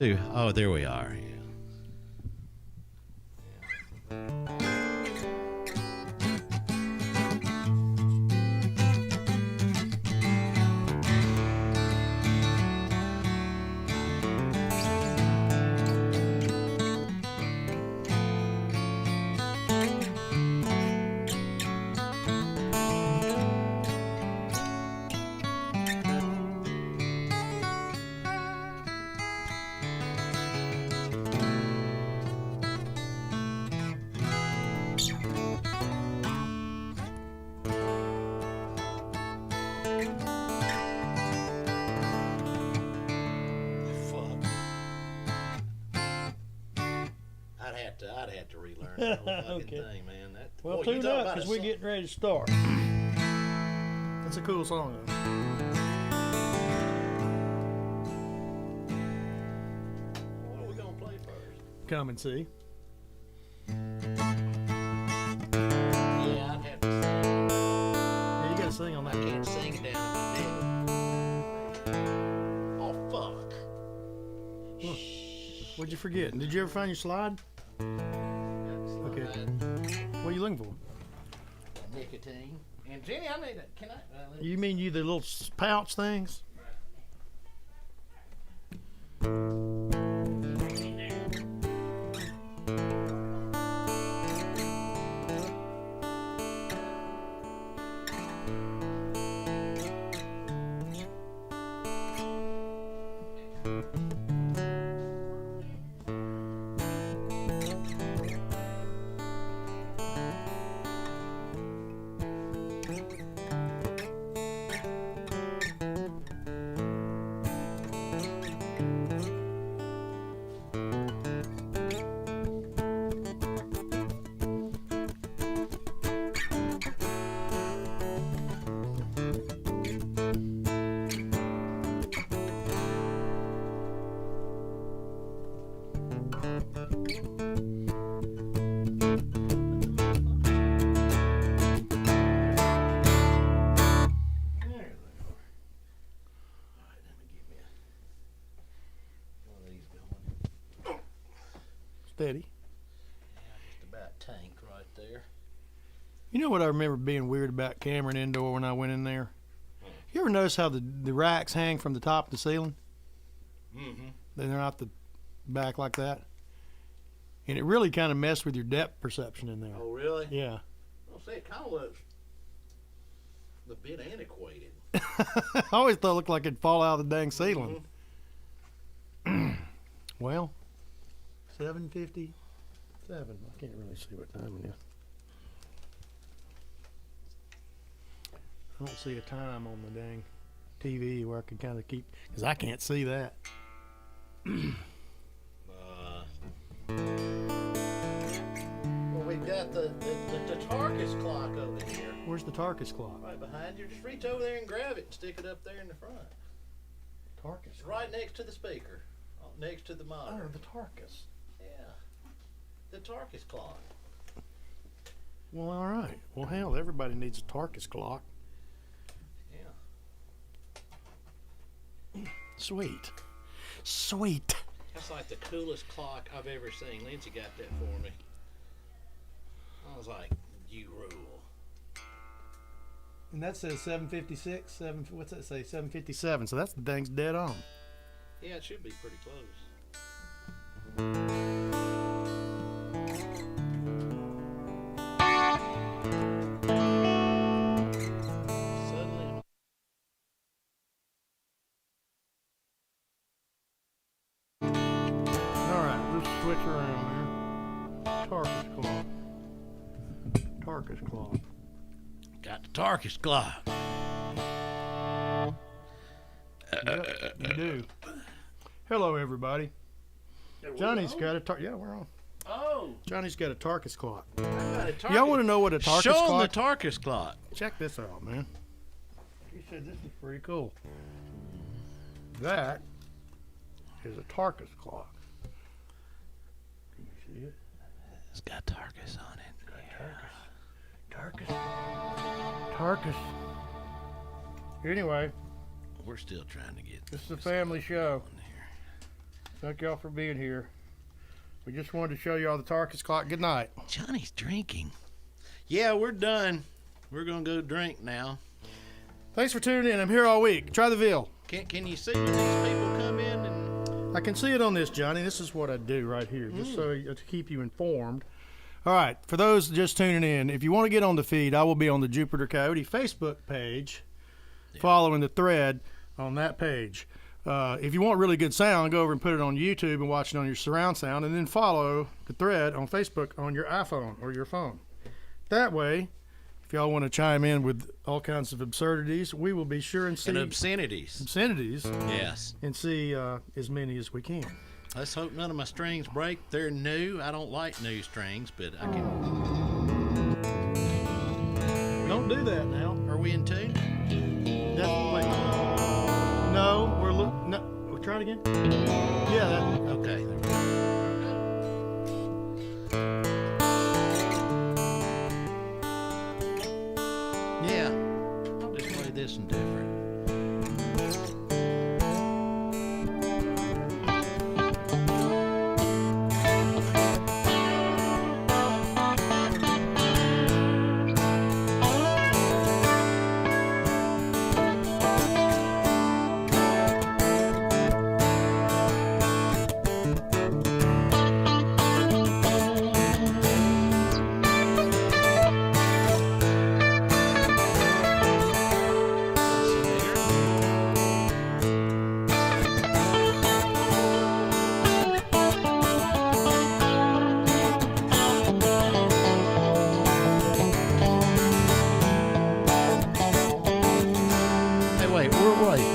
Oh, there we are. I'd have to relearn that whole fucking Okay. thing, man. Well, boy, tune up because we're getting ready to start. That's a cool song, though. What are we gonna play first? Come and see. Yeah, I'd have to sing. Yeah, you gotta sing on I that. can't sing it down in my neck. Oh fuck! Huh. What'd you forget? Did you ever find your slide? Okay. What are you looking for? Nicotine. And Jenny, I made a. Can I? You mean the little pouch things? Steady. Yeah, just about tank right there. You know what I remember being weird about Cameron Indoor when I went in there? You ever notice how the racks hang from the top of the ceiling? Mm-hmm. They're not the back like that. And it really kind of messed with your depth perception in there. Oh, really? Yeah. Well, see, it kind of looks a bit antiquated. I always thought it looked like it'd fall out of the dang ceiling. Mm-hmm. Well, 7:57. I can't really see what time it is. I don't see a time on the dang TV where I could kind of keep, because I can't see that. Well, we've got the Tarkus clock over here. Where's the Tarkus clock? Right behind you. Just reach over there and grab it and stick it up there in the front. Tarkus. It's right next to the speaker. Next to the Oh, monitor. the Tarkus. Yeah. The Tarkus clock. Well, all right. Well, hell, everybody needs a Tarkus clock. Yeah. Sweet. Sweet. That's like the coolest clock I've ever seen. Lindsay got that for me. I was like, you rule. And that says 7:56. What's that say? 7:57. So that's the thing's dead on. Yeah, it should be pretty close. Suddenly, All right, let's switch around here. Tarkus clock. Tarkus clock. got the Tarkus clock. Yep, you do. Hello, everybody. Johnny's got a yeah, we're on. Oh, Johnny's got a Tarkus clock. I got a Tarkus. Y'all want to know what a Tarkus Show 'em clock? the Tarkus clock. Check this out, man. He said this is pretty cool. That is a Tarkus clock. Can you see it? It's got Tarkus on it. Tarkus. Tarkus. Anyway, We're still trying to get this is a family show. on here. Thank y'all for being here. We just wanted to show you all the Tarkus clock. Good night. Johnny's drinking. Yeah, we're done. We're gonna go drink now. Thanks for tuning in. I'm here all week. Try the veal. Can you see when these people come in and? I can see it on this, Johnny. This is what I do right here, just to keep you informed. All right, for those just tuning in, if you want to get on the feed, I will be on the Jupiter Coyote Facebook page, following the thread on that page. If you want really good sound, go over and put it on YouTube and watch it on your surround sound, and then follow the thread on Facebook on your iPhone or your phone. That way, if y'all want to chime in with all kinds of absurdities, we will be sure and see. And obscenities. Yes. And see as many as we can. Let's hope none of my strings break. They're new. I don't like new strings, but I can. Don't do that now. Are we in tune? Wait. No, we're trying again. Yeah, that. Okay. Yeah. I'll just play this one different.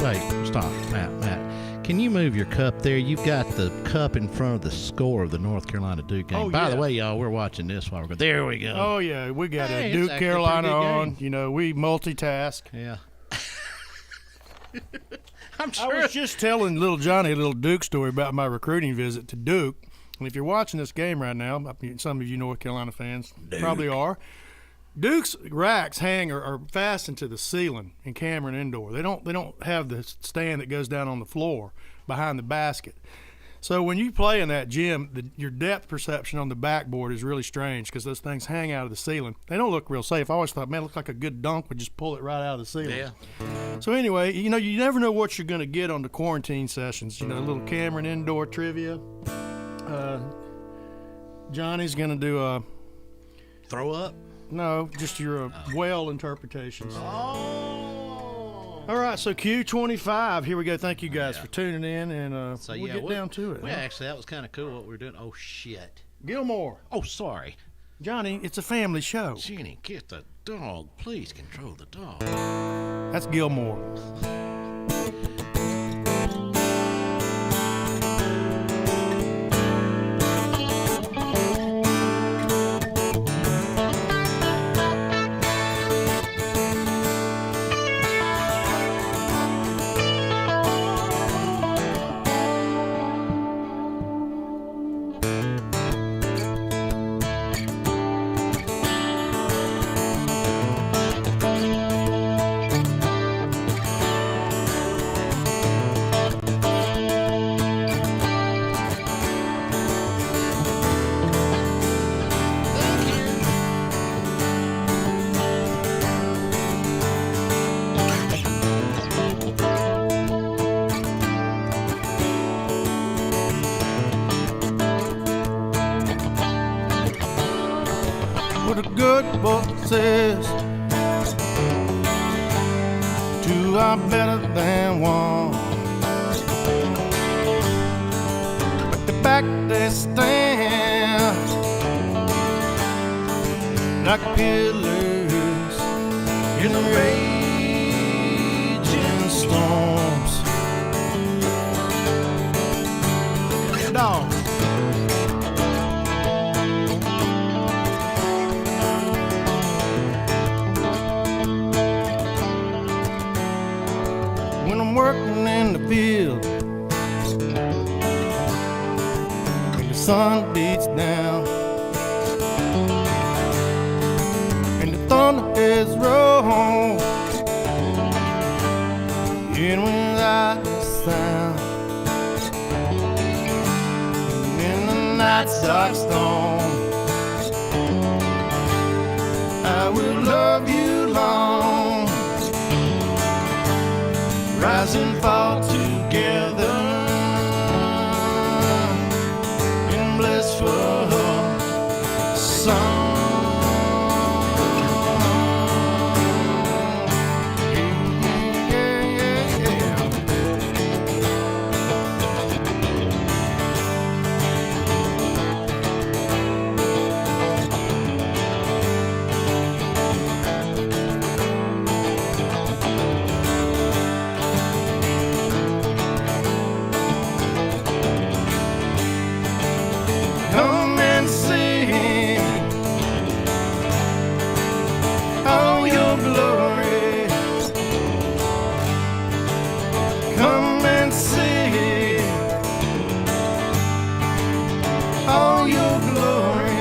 Wait, stop, Matt. Can you move your cup there? You've got the cup in front of the score of the North Carolina Duke game. By the way, y'all, we're watching this while we're going. There we go. Oh, yeah, we got a Duke Carolina on. You know, we multitask. Yeah. I'm sure. I was just telling little Johnny a little Duke story about my recruiting visit to Duke. And if you're watching this game right now, some of you North Carolina fans probably are. Duke's racks are fastened to the ceiling in Cameron Indoor. They don't have the stand that goes down on the floor behind the basket. So when you play in that gym, your depth perception on the backboard is really strange because those things hang out of the ceiling. They don't look real safe. I always thought, man, it looked like a good dunk would just pull it right out of the ceiling. Yeah. So anyway, you know, you never know what you're going to get on the quarantine sessions. You know, a little Cameron Indoor trivia. Johnny's going to do a throw up. No, just your well interpretations. Oh. All right, so Q25. Here we go. Thank you guys for tuning in, and we'll get down to it. Well, actually, that was kind of cool what we were doing. Oh, shit. Gilmore. Oh, sorry. Johnny, it's a family show. Jenny, get the dog. Please control the dog. That's Gilmore. What a good book says, two are better than one, but the back they stand like pillars in the raging storms. Dog. When I'm working in the field and the sun beats down and the thunder is roll in without a sound, night's dark storm. I will love you long, rise and fall together in blissful song. Come and see all your glory. Come and see all your glory.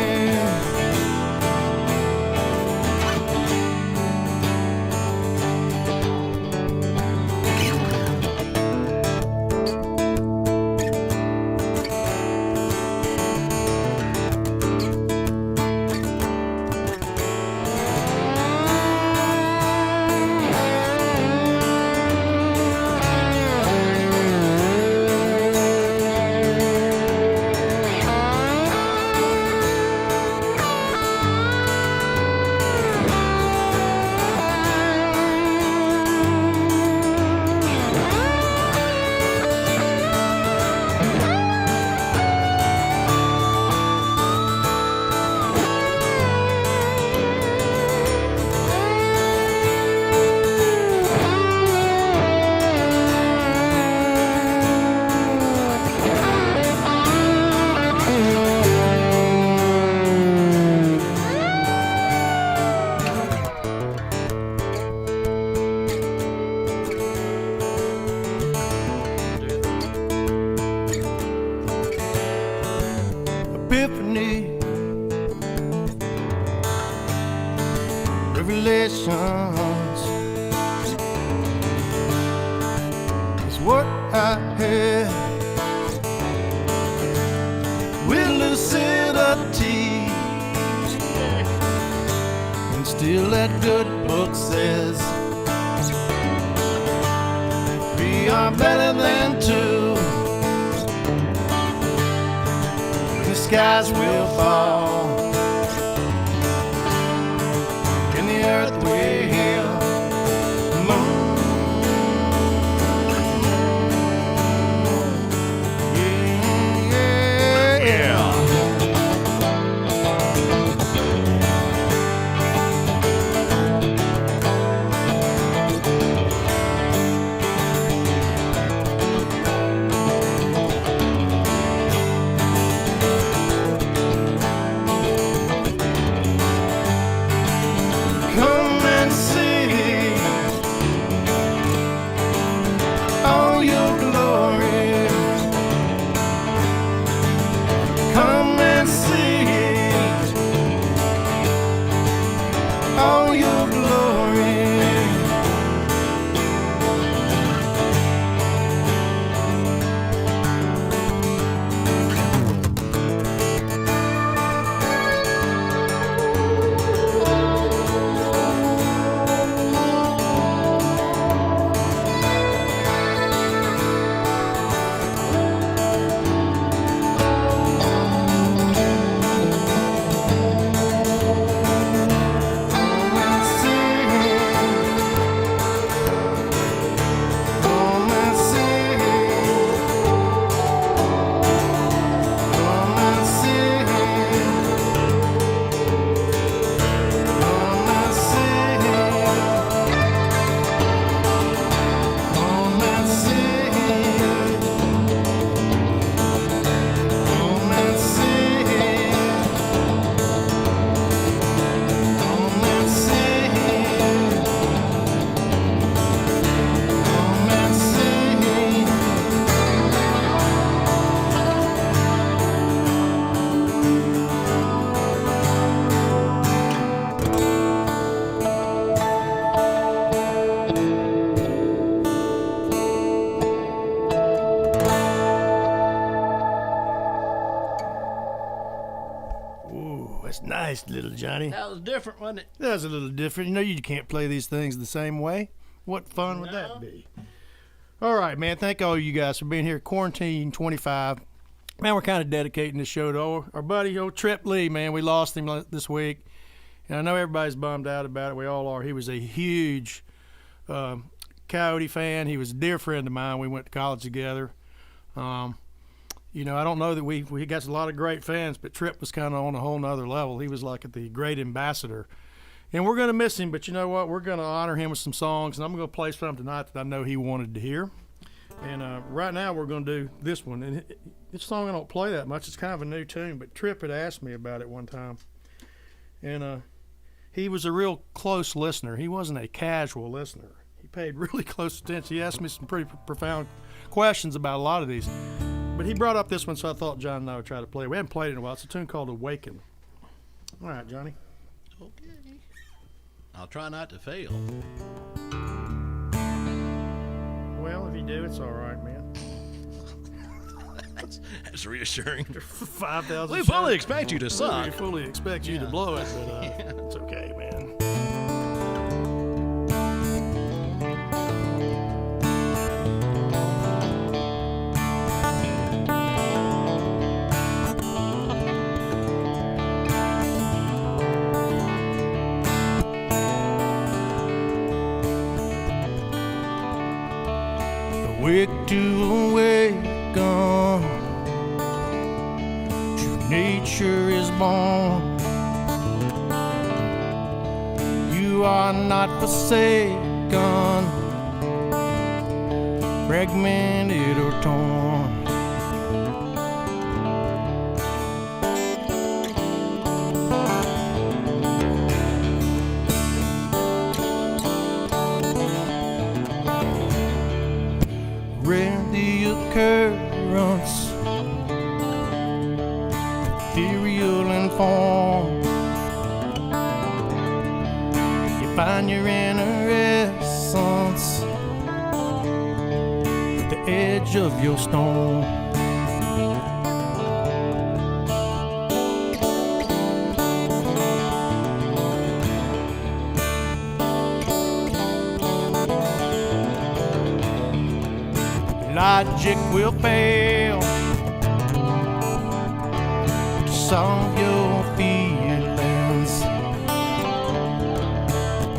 Epiphany, revelations is what I had with lucidity, and still that good book says we are better than two. The skies will fall and the earth will moan. Yeah. Nice, little Johnny. That was different, wasn't it? That was a little different. You know you can't play these things the same way. What fun would that be? All right, man. Thank all you guys for being here. Quarantine 25. Man, we're kind of dedicating this show to our buddy, old Trip Lee, man. We lost him this week. And I know everybody's bummed out about it. We all are. He was a huge Coyote fan. He was a dear friend of mine. We went to college together. You know, I don't know that we got a lot of great fans, but Trip was kind of on a whole nother level. He was like the great ambassador. And we're going to miss him, but you know what? We're going to honor him with some songs, and I'm going to play some tonight that I know he wanted to hear. And right now we're going to do this one. And this song I don't play that much. It's kind of a new tune, but Trip had asked me about it one time. And he was a real close listener. He wasn't a casual listener. He paid really close attention. He asked me some pretty profound questions about a lot of these. But he brought up this one, so I thought John and I would try to play it. We haven't played it in a while. It's a tune called Awaken. All right, Johnny. Okay. I'll try not to fail. Well, if you do, it's all right, man. That's reassuring. 5,000 We fully expect you to suck. We fully expect you to blow it, but it's okay, man. Awake to awaken, true nature is born. You are not forsaken, fragmented or torn. Read the occurrence, ethereal in form. You find your inner essence at the edge of your storm. Logic will fail to solve your feelings,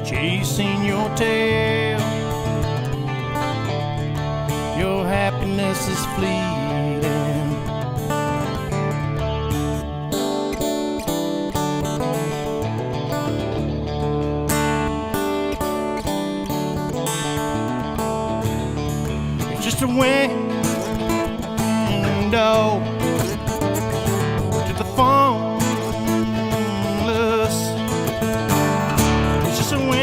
chasing your tail. Your happiness is fleeting. It's just a window to the formless. It's just a window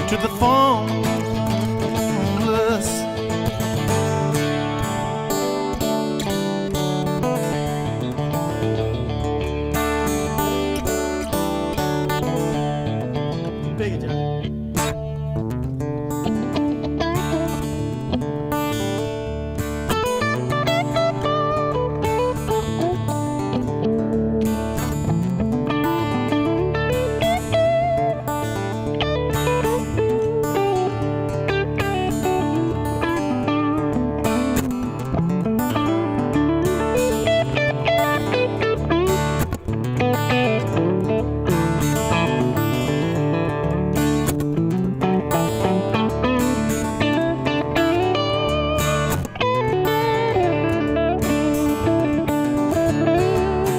to the formless. Big it, Johnny.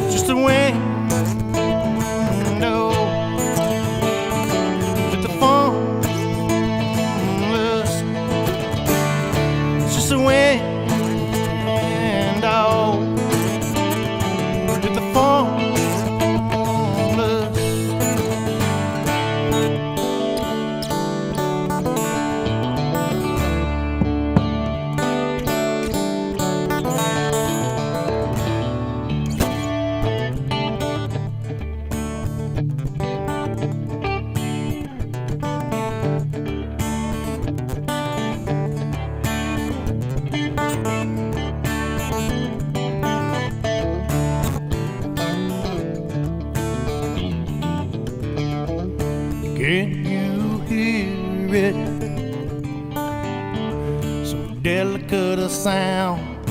Just a window to the formless. It's just a window to the formless. delicate a sound.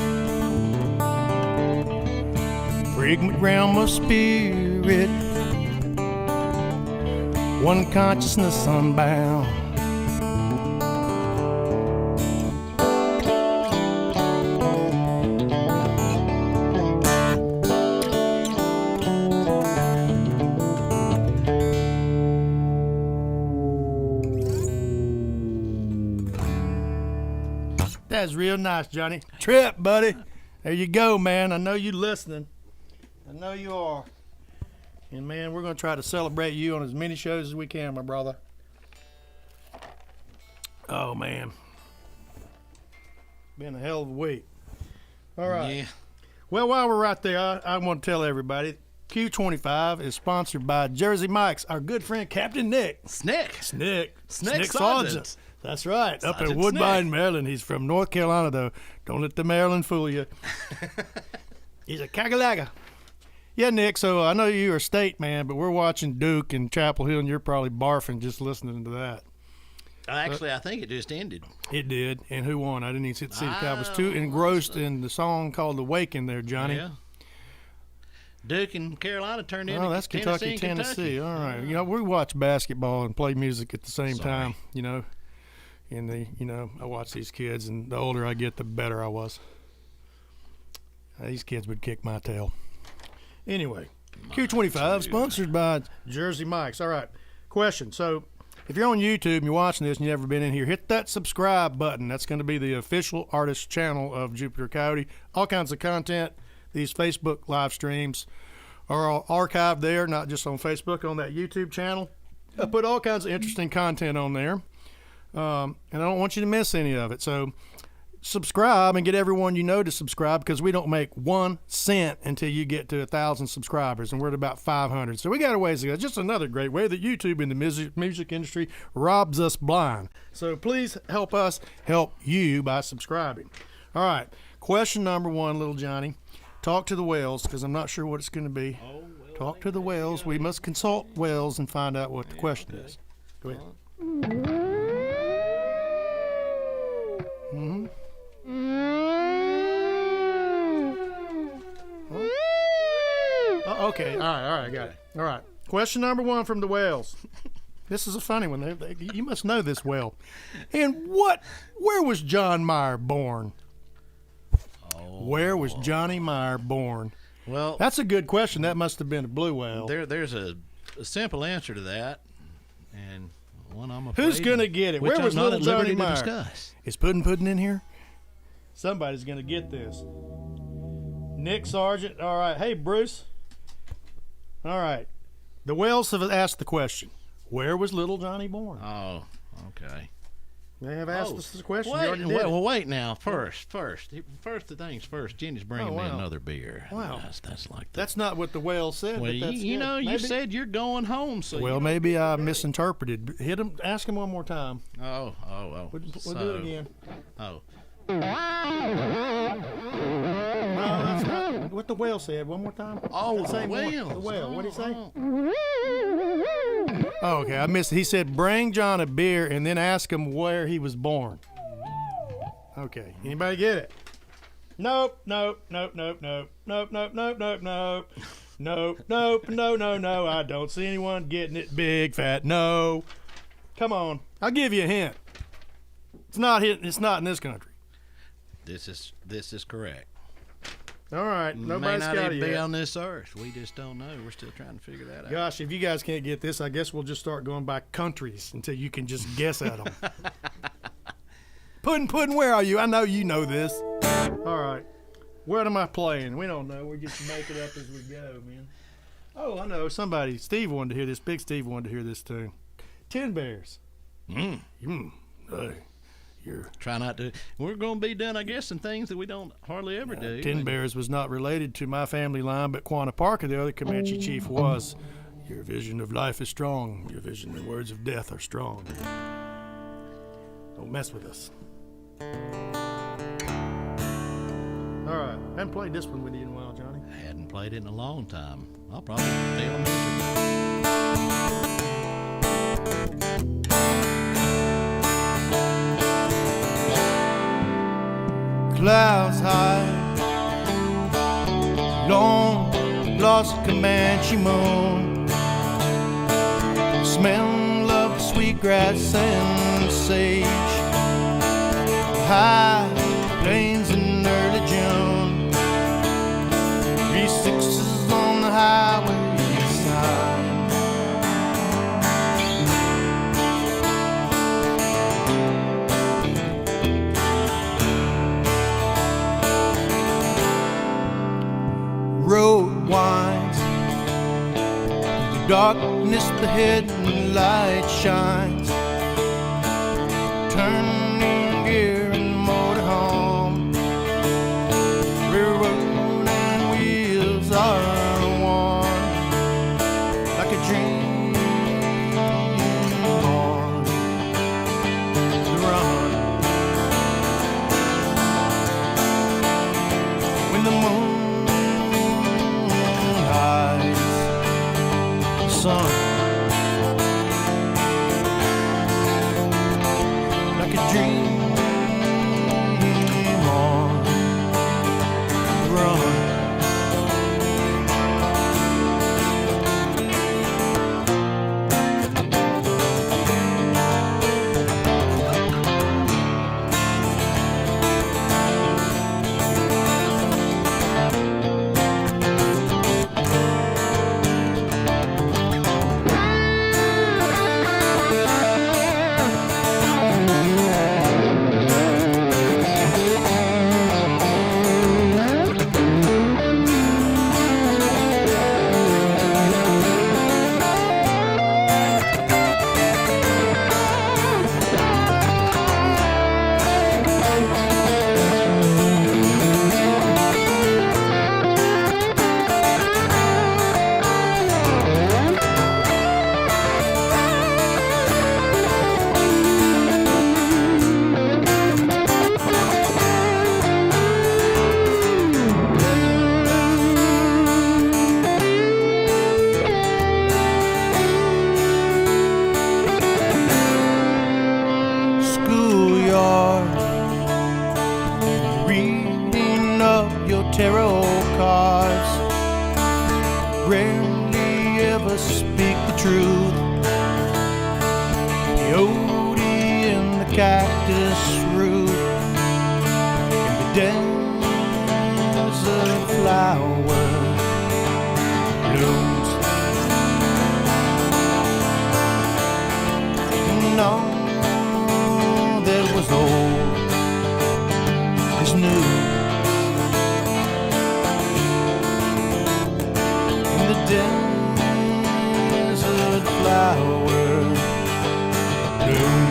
Fragment realm of spirit, one consciousness unbound. That's real nice, Johnny. Trip, buddy. There you go, man. I know you listening. I know you are. And, man, we're going to try to celebrate you on as many shows as we can, my brother. Oh, man. Been a hell of a week. All right. Yeah. Well, while we're right there, I want to tell everybody, Q25 is sponsored by Jersey Mike's, our good friend Captain Nick. Snick. Snick Sargent. Sergeant. That's right. Up in Sergeant Woodbine, Snick. Maryland. He's from North Carolina, though. Don't let the Maryland fool you. He's a cagalaga. Yeah, Nick, so I know you're a state man, but we're watching Duke and Chapel Hill, and you're probably barfing just listening to that. Actually, I think it just ended. It did. And who won? I didn't even see the guy. I was too engrossed in the song called Awaken there, Johnny. Yeah. Duke and Carolina turned into Oh, that's Kentucky, Tennessee. All right. You know, we watch basketball and play music at the same time, you know. And I watch these kids, and the older I get, the better I was. These kids would kick my tail. Anyway, Q25 sponsored by Jersey Mike's. All right, question. So, if you're on YouTube and you're watching this and you've never been in here, hit that subscribe button. That's going to be the official artist channel of Jupiter Coyote. All kinds of content. These Facebook live streams are all archived there, not just on Facebook, on that YouTube channel. I put all kinds of interesting content on there. And I don't want you to miss any of it. So subscribe and get everyone you know to subscribe, because we don't make 1 cent until you get to 1,000 subscribers, and we're at about 500. So we got a ways to go. Just another great way that YouTube in the music industry robs us blind. So please help us help you by subscribing. All right. Question number 1, little Johnny. Talk to the whales, because I'm not sure what it's going to be. Talk to the whales. We must consult whales and find out what the question is. Go ahead. Mm-hmm. Okay. All right. I got it. All right. Question number 1 from the whales. This is a funny one. You must know this whale. And where was John Meyer born? Where was Johnny Meyer born? Well, that's a good question. That must have been a blue whale. There's a simple answer to that, and one I'm afraid. Who's gonna get it? Where was little Johnny Meyer? Is Puddin' in here? Somebody's gonna get this. Nick Sargent. All right. Hey, Bruce. All right. The whales have asked the question. Where was little Johnny born? Oh, okay. They have asked us this question. Wait now. First the things first. Jenny's bringing me another beer. Wow. That's like that. That's not what the whale said. Well, but you said you're going home. So well, maybe I misinterpreted. Hit him. Ask him one more time. Oh. We'll do it again. Oh. No, that's not what the whale said. One more time. Oh, the whale. The whale. What did he say? Oh, okay, I missed it. He said, bring John a beer and then ask him where he was born. Okay, anybody get it? Nope. No. I don't see anyone getting it. Big fat no. Come on, I'll give you a hint. It's not in this country. This is correct. All right, nobody's got it yet. May not even be on this earth. We just don't know. We're still trying to figure that out. Gosh, if you guys can't get this, I guess we'll just start going by countries until you can just guess at them. Puddin', where are you? I know you know this. All right. What am I playing? We don't know. We just make it up as we go, man. Oh, I know. Steve wanted to hear this. Big Steve wanted to hear this, too. 10 Bears. Hey, try not to. We're going to be done, I guess, in things that we don't hardly ever do. 10 Bears was not related to my family line, but Quanah Parker, the other Comanche chief, was. Your vision of life is strong. Your vision and words of death are strong. Don't mess with us. All right. I haven't played this one with you in a while, Johnny. I hadn't played it in a long time. I'll probably be on this. clouds high, long lost Comanche moon, smell of the sweet grass and sage, high plains in early June, 3/6 on the highway side. Road winds, the darkness the headlight shines, turning gear and motor home, railroad and wheels are one, like a dream on the run. When the moon sun, like a dream on the run. Reading up your tarot cards, rarely ever speak the truth. Coyote in the cactus root, in the desert flower blooms. And all that was old is new. In the desert flower blooms.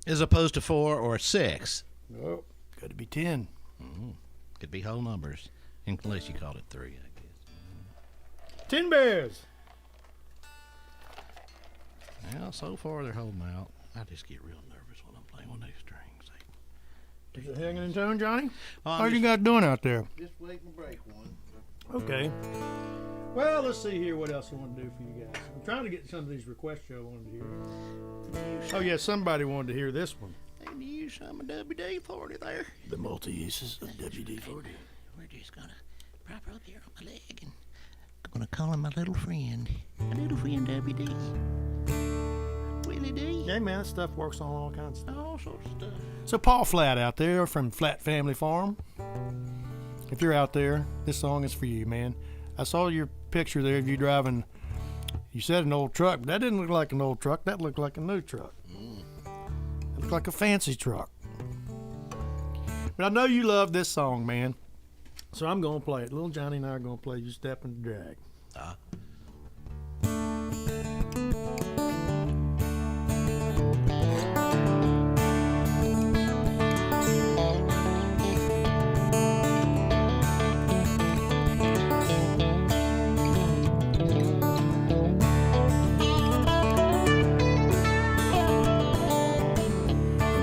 As opposed to 4 or 6. Nope. Got to be 10. Could be whole numbers, unless you called it 3, I guess. 10 bears. Well, so far they're holding out. I just get real nervous when I'm playing with these strings. Is it hanging in tune, Johnny? Oh, How you guys doing out there? Just waiting to break one. Okay. Well, let's see here what else I want to do for you guys. I'm trying to get some of these requests you wanted to hear. Oh, yeah, somebody wanted to hear this one. Maybe use some of WD-40 there. The multi-uses of WD-40. just gonna prop her up here on my leg and gonna call him my little friend. My little friend WD. Willie D. Yeah, man, that stuff works on all kinds of stuff. All sorts of stuff. So Paul Flat out there from Flat Family Farm. If you're out there, this song is for you, man. I saw your picture there of you driving, you said an old truck, but that didn't look like an old truck. That looked like a new truck. It looked like a fancy truck. But I know you love this song, man. So I'm going to play it. Little Johnny and I are going to play You Step in the Drag.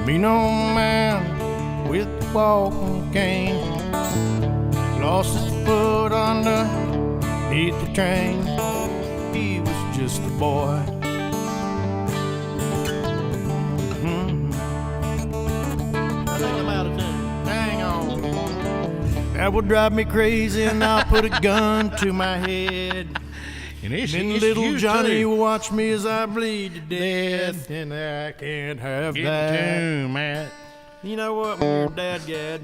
Mean old man with the walking cane lost his foot underneath the train. He was just a boy. I think I'm out of tune. Hang on. That would drive me crazy, and I'll put a gun to my head. And Then little Johnny will watch me as I bleed to death, and I can't have that. Tune, Matt. You know what? When you're a dad-gad,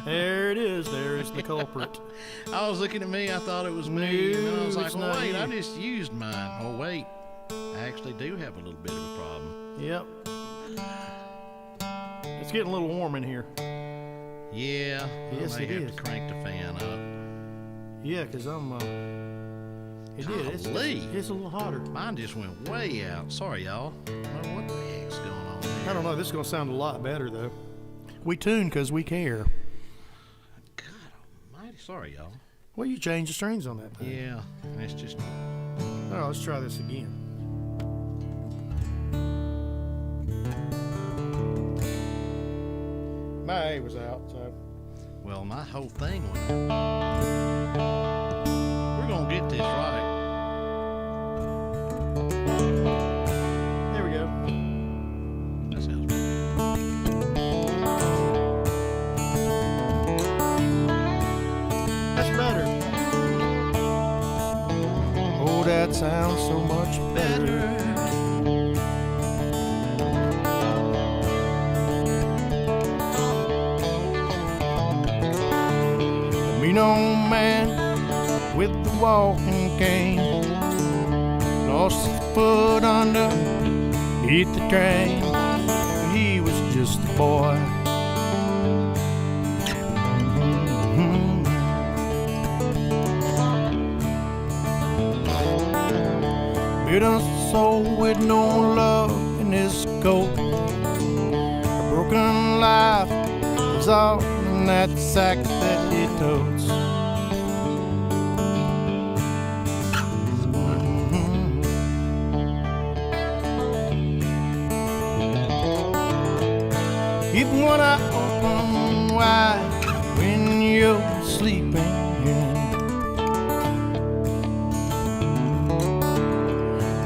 there it is. There is the culprit. I was looking at me, I thought it was me, and then I was No, like, it's well, not wait, you. I just used mine. Oh, wait, I actually do have a little bit of a problem. Yep. It's getting a little warm in here. Yeah, Yes, I may it have is. to crank the fan up. Yeah, because I'm, it did. Golly. It's a little hotter. Mine just went way out. Sorry, y'all. I don't know what the heck's going on here. I don't know. This is going to sound a lot better, though. We tune because we care. God almighty. Sorry, y'all. Well, you change the strings on that thing. Yeah, it's just... Oh, let's try this again. My A was out, so. Well, my whole thing went out. We're going to get this right. There we go. That sounds pretty That's better. Oh, that sounds so much better. The mean old man with the walking cane lost his foot underneath the train. He was just a boy. Bitter soul with no love in his coat. A broken life is all in that sack that he totes. Keep one eye open wide when you're sleeping.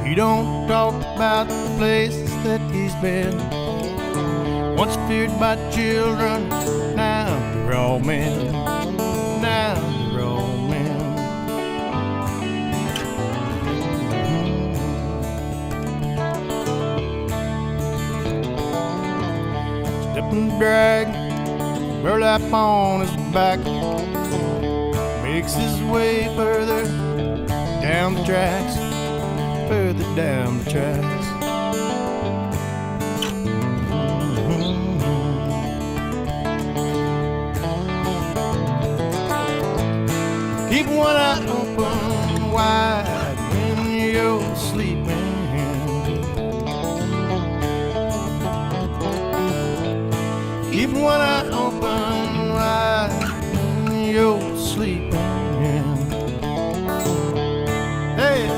He don't talk about the places that he's been. Once feared by children, now they're all men. Now they're all men. Step and drag, burlap on his back, makes his way further down the tracks. Further down the tracks. Keep one eye open wide when you're sleeping. Keep one eye open wide when you're sleeping. Hey!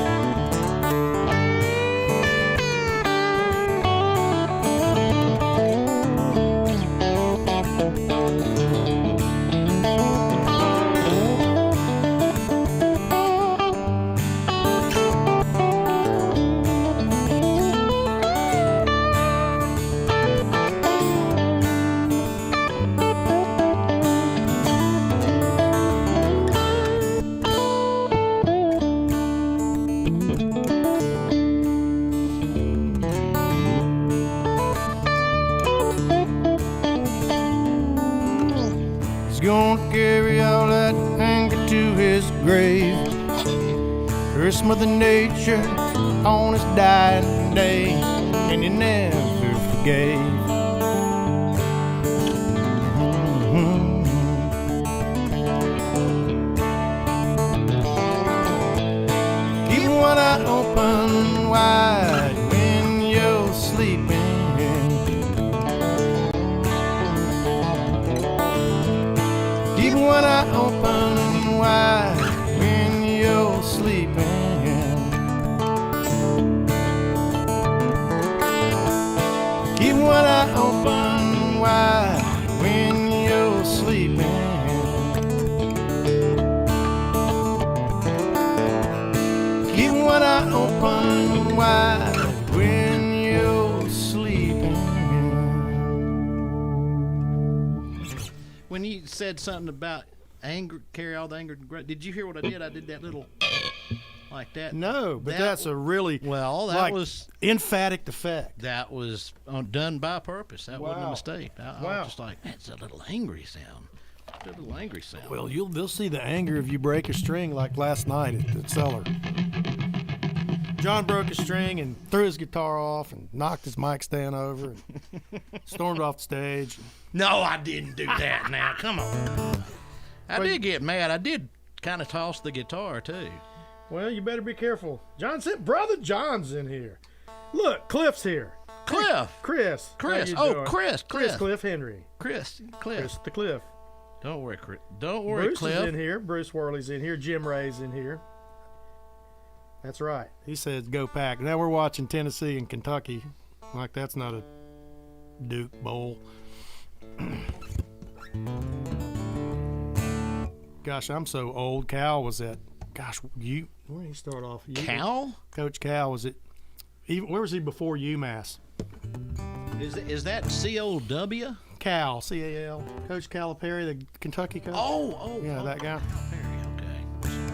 He's gonna carry all that anger to his grave. Curse Mother Nature on his dying day, and he never forgave. Keep one eye open wide when you're sleeping. Keep one eye open wide when you're sleeping. Keep one eye open wide when you're sleeping. Keep one eye open wide when you're sleeping. When you said something about anger, carry all the anger, did you hear what I did? I did that little like that. No, but that's a really that was emphatic effect. That was done by purpose. That wasn't a Wow. mistake. I was just like, that's a little angry sound. A little angry sound. Well, they'll see the anger if you break a string like last night at the cellar. John broke a string and threw his guitar off and knocked his mic stand over and stormed off the stage. No, I didn't do that. Now, come on. I did get mad. I did kind of toss the guitar too. Well, you better be careful. John said, Brother John's in here. Look, Cliff's here. Cliff. Hey, Chris. Chris. How you Oh, doing? Chris. Cliff Henry. Chris. Chris the Cliff. Don't worry, Chris. Don't worry, Bruce Cliff. is in here. Bruce Worley's in here. Jim Ray's in here. That's right. He says go Pack. Now we're watching Tennessee and Kentucky. Like that's not a Duke Bowl. Gosh, I'm so old. Cal was at. Gosh, where did he start off? Cal? Coach Cal was it? Where was he before UMass? Is that COW? Cal, C-A-L. Coach Calipari, the Kentucky coach. Yeah, that guy.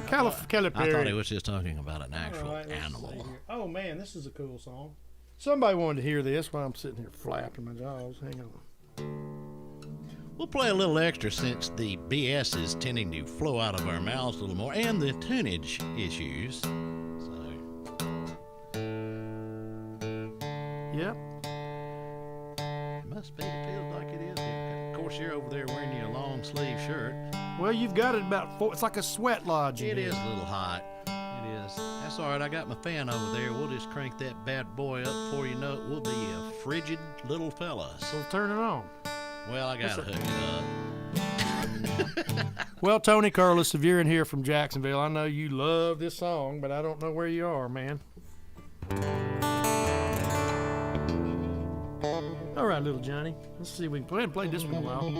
Calipari. I thought he was just talking about an actual All right, let's animal. see here. Oh man, this is a cool song. Somebody wanted to hear this while I'm sitting here flapping my jaws. Hang on. We'll play a little extra since the BS is tending to flow out of our mouths a little more, and the tunage issues. So. Yep. It must be. It feels like it is. Of course, you're over there wearing your long sleeve shirt. Well, you've got it about 4. It's like a sweat lodge. It is a little hot. It is. That's all right. I got my fan over there. We'll just crank that bad boy up before you know it. We'll be a frigid little fella. So turn it on. Well, I got to hook it up. Well, Tony Curlis, if you're in here from Jacksonville, I know you love this song, but I don't know where you are, man. All right, little Johnny. Let's see if we can go ahead and play this one a while.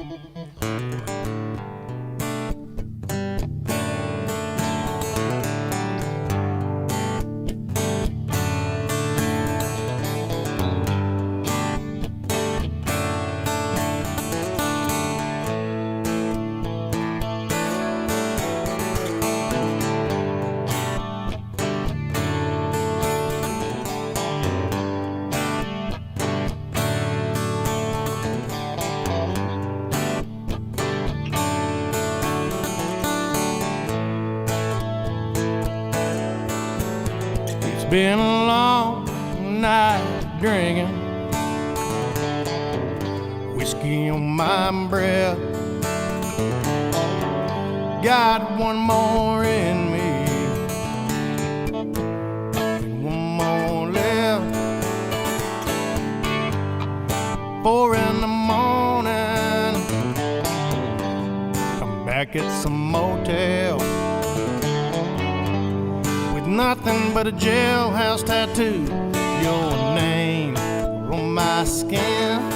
It's been a long night drinking whiskey on my breath. Got one more in me, and one more left. 4 in the morning, I'm back at some motel with nothing but a jailhouse tattoo. Your name on my skin.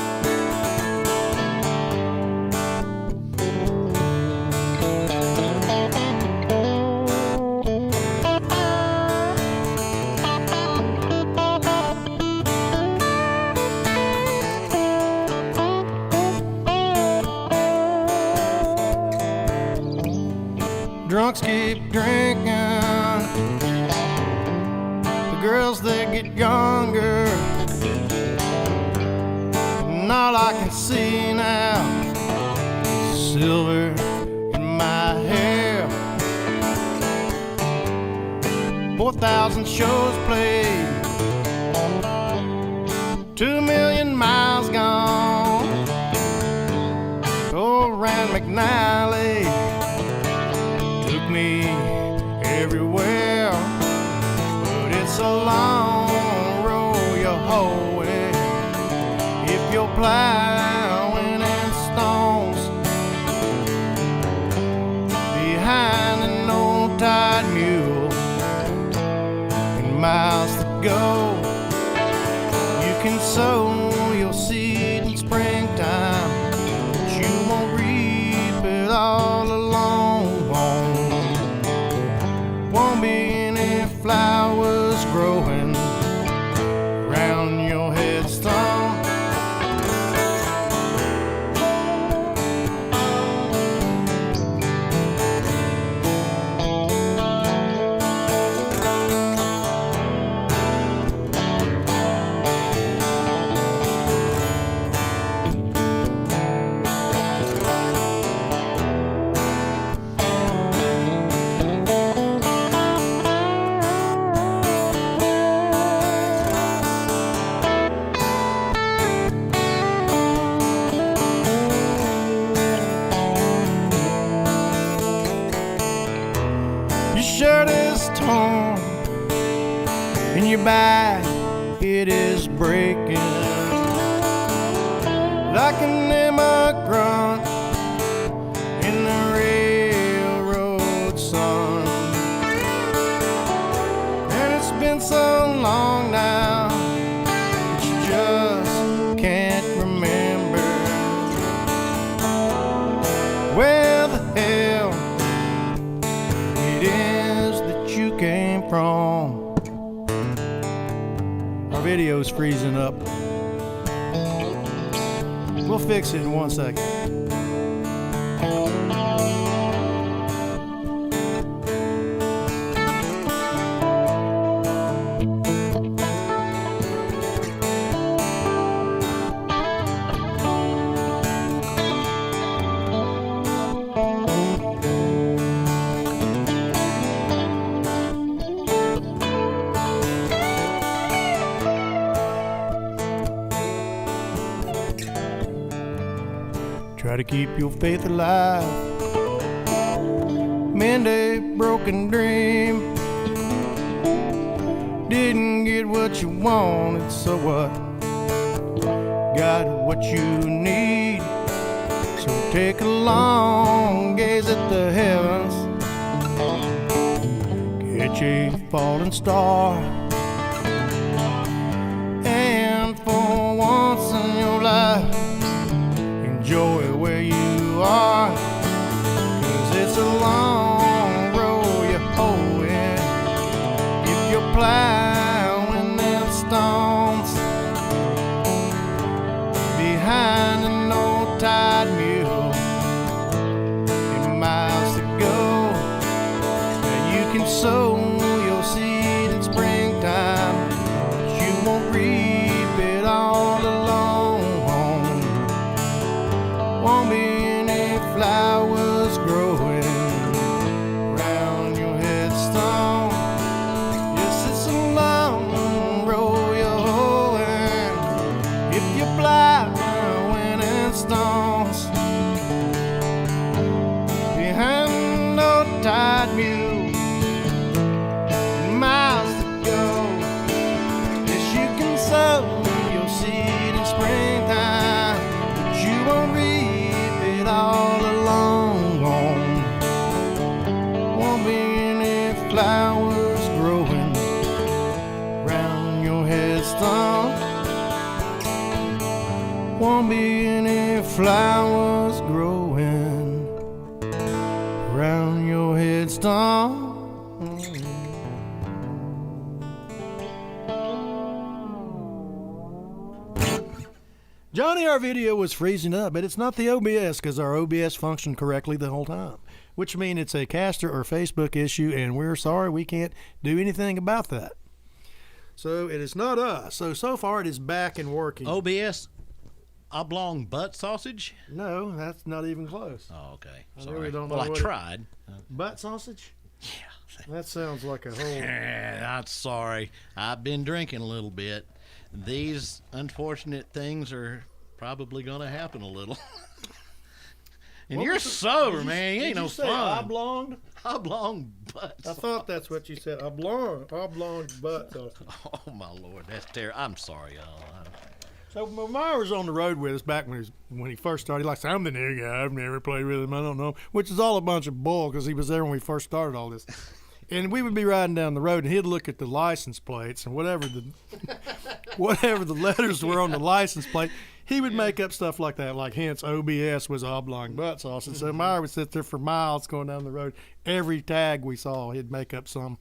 Drunks keep drinking, the girls they get younger, and all I can see now is silver in my hair. 4,000 shows played, 2 million miles gone. Old Rand McNally took me everywhere, but it's a long road you're hoeing if you're plowing in stones behind an old tied mule and miles to go. You can sow your seed in springtime, but you won't reap it all alone. Won't be any flowers growing around your headstone. Your shirt is torn and your back, it is breaking like an immigrant in the railroad sun. And it's been so long now that you just can't remember where the hell it is that you came from. Our video's freezing up. We'll fix it in 1 second. Try to keep your faith alive, mend a broken dream. Didn't get what you wanted, so what? Got what you need. So take a long gaze at the heavens, catch a falling star, and for once in your life, enjoy where you are, 'cause it's a long road you're hoeing if you're plowing them stones behind an old tied mule and miles to go. Now you can sow your seed in springtime, but you won't reap it all alone. Won't be any flowers growing around your headstone. Yes, it's a long road you're hoeing if you're plowing in stones behind no tied mule and miles to go. Yes, you can sow your seed in springtime, but you won't reap it all alone. Won't be any flowers growing round your headstone. Won't be any flowers growing round your headstone. Johnny, our video was freezing up, but it's not the OBS, because our OBS functioned correctly the whole time, which means it's a Caster or Facebook issue, and we're sorry we can't do anything about that. So it is not us. So far it is back and working. OBS oblong butt sausage? No, that's not even close. Oh, okay. I Sorry. really don't know well, I what tried. Butt sausage? Yeah. That sounds like a whole. I'm sorry. I've been drinking a little bit. These unfortunate things are probably going to happen a little. And What you're was it? sober, man. You ain't Did no you say fun. oblong? Oblong butt. I thought that's what you said. Oblong butt sausage. Oh my Lord, that's terrible. I'm sorry, y'all. So Meyer was on the road with us back when he first started. He likes, I'm the new guy. I've never played with him. I don't know, which is all a bunch of bull because he was there when we first started all this. And we would be riding down the road, and he'd look at the license plates and whatever the letters were on the license plate. He would make up stuff like that, like hence OBS was oblong butt sausage. So Meyer would sit there for miles going down the road. Every tag we saw, he'd make up some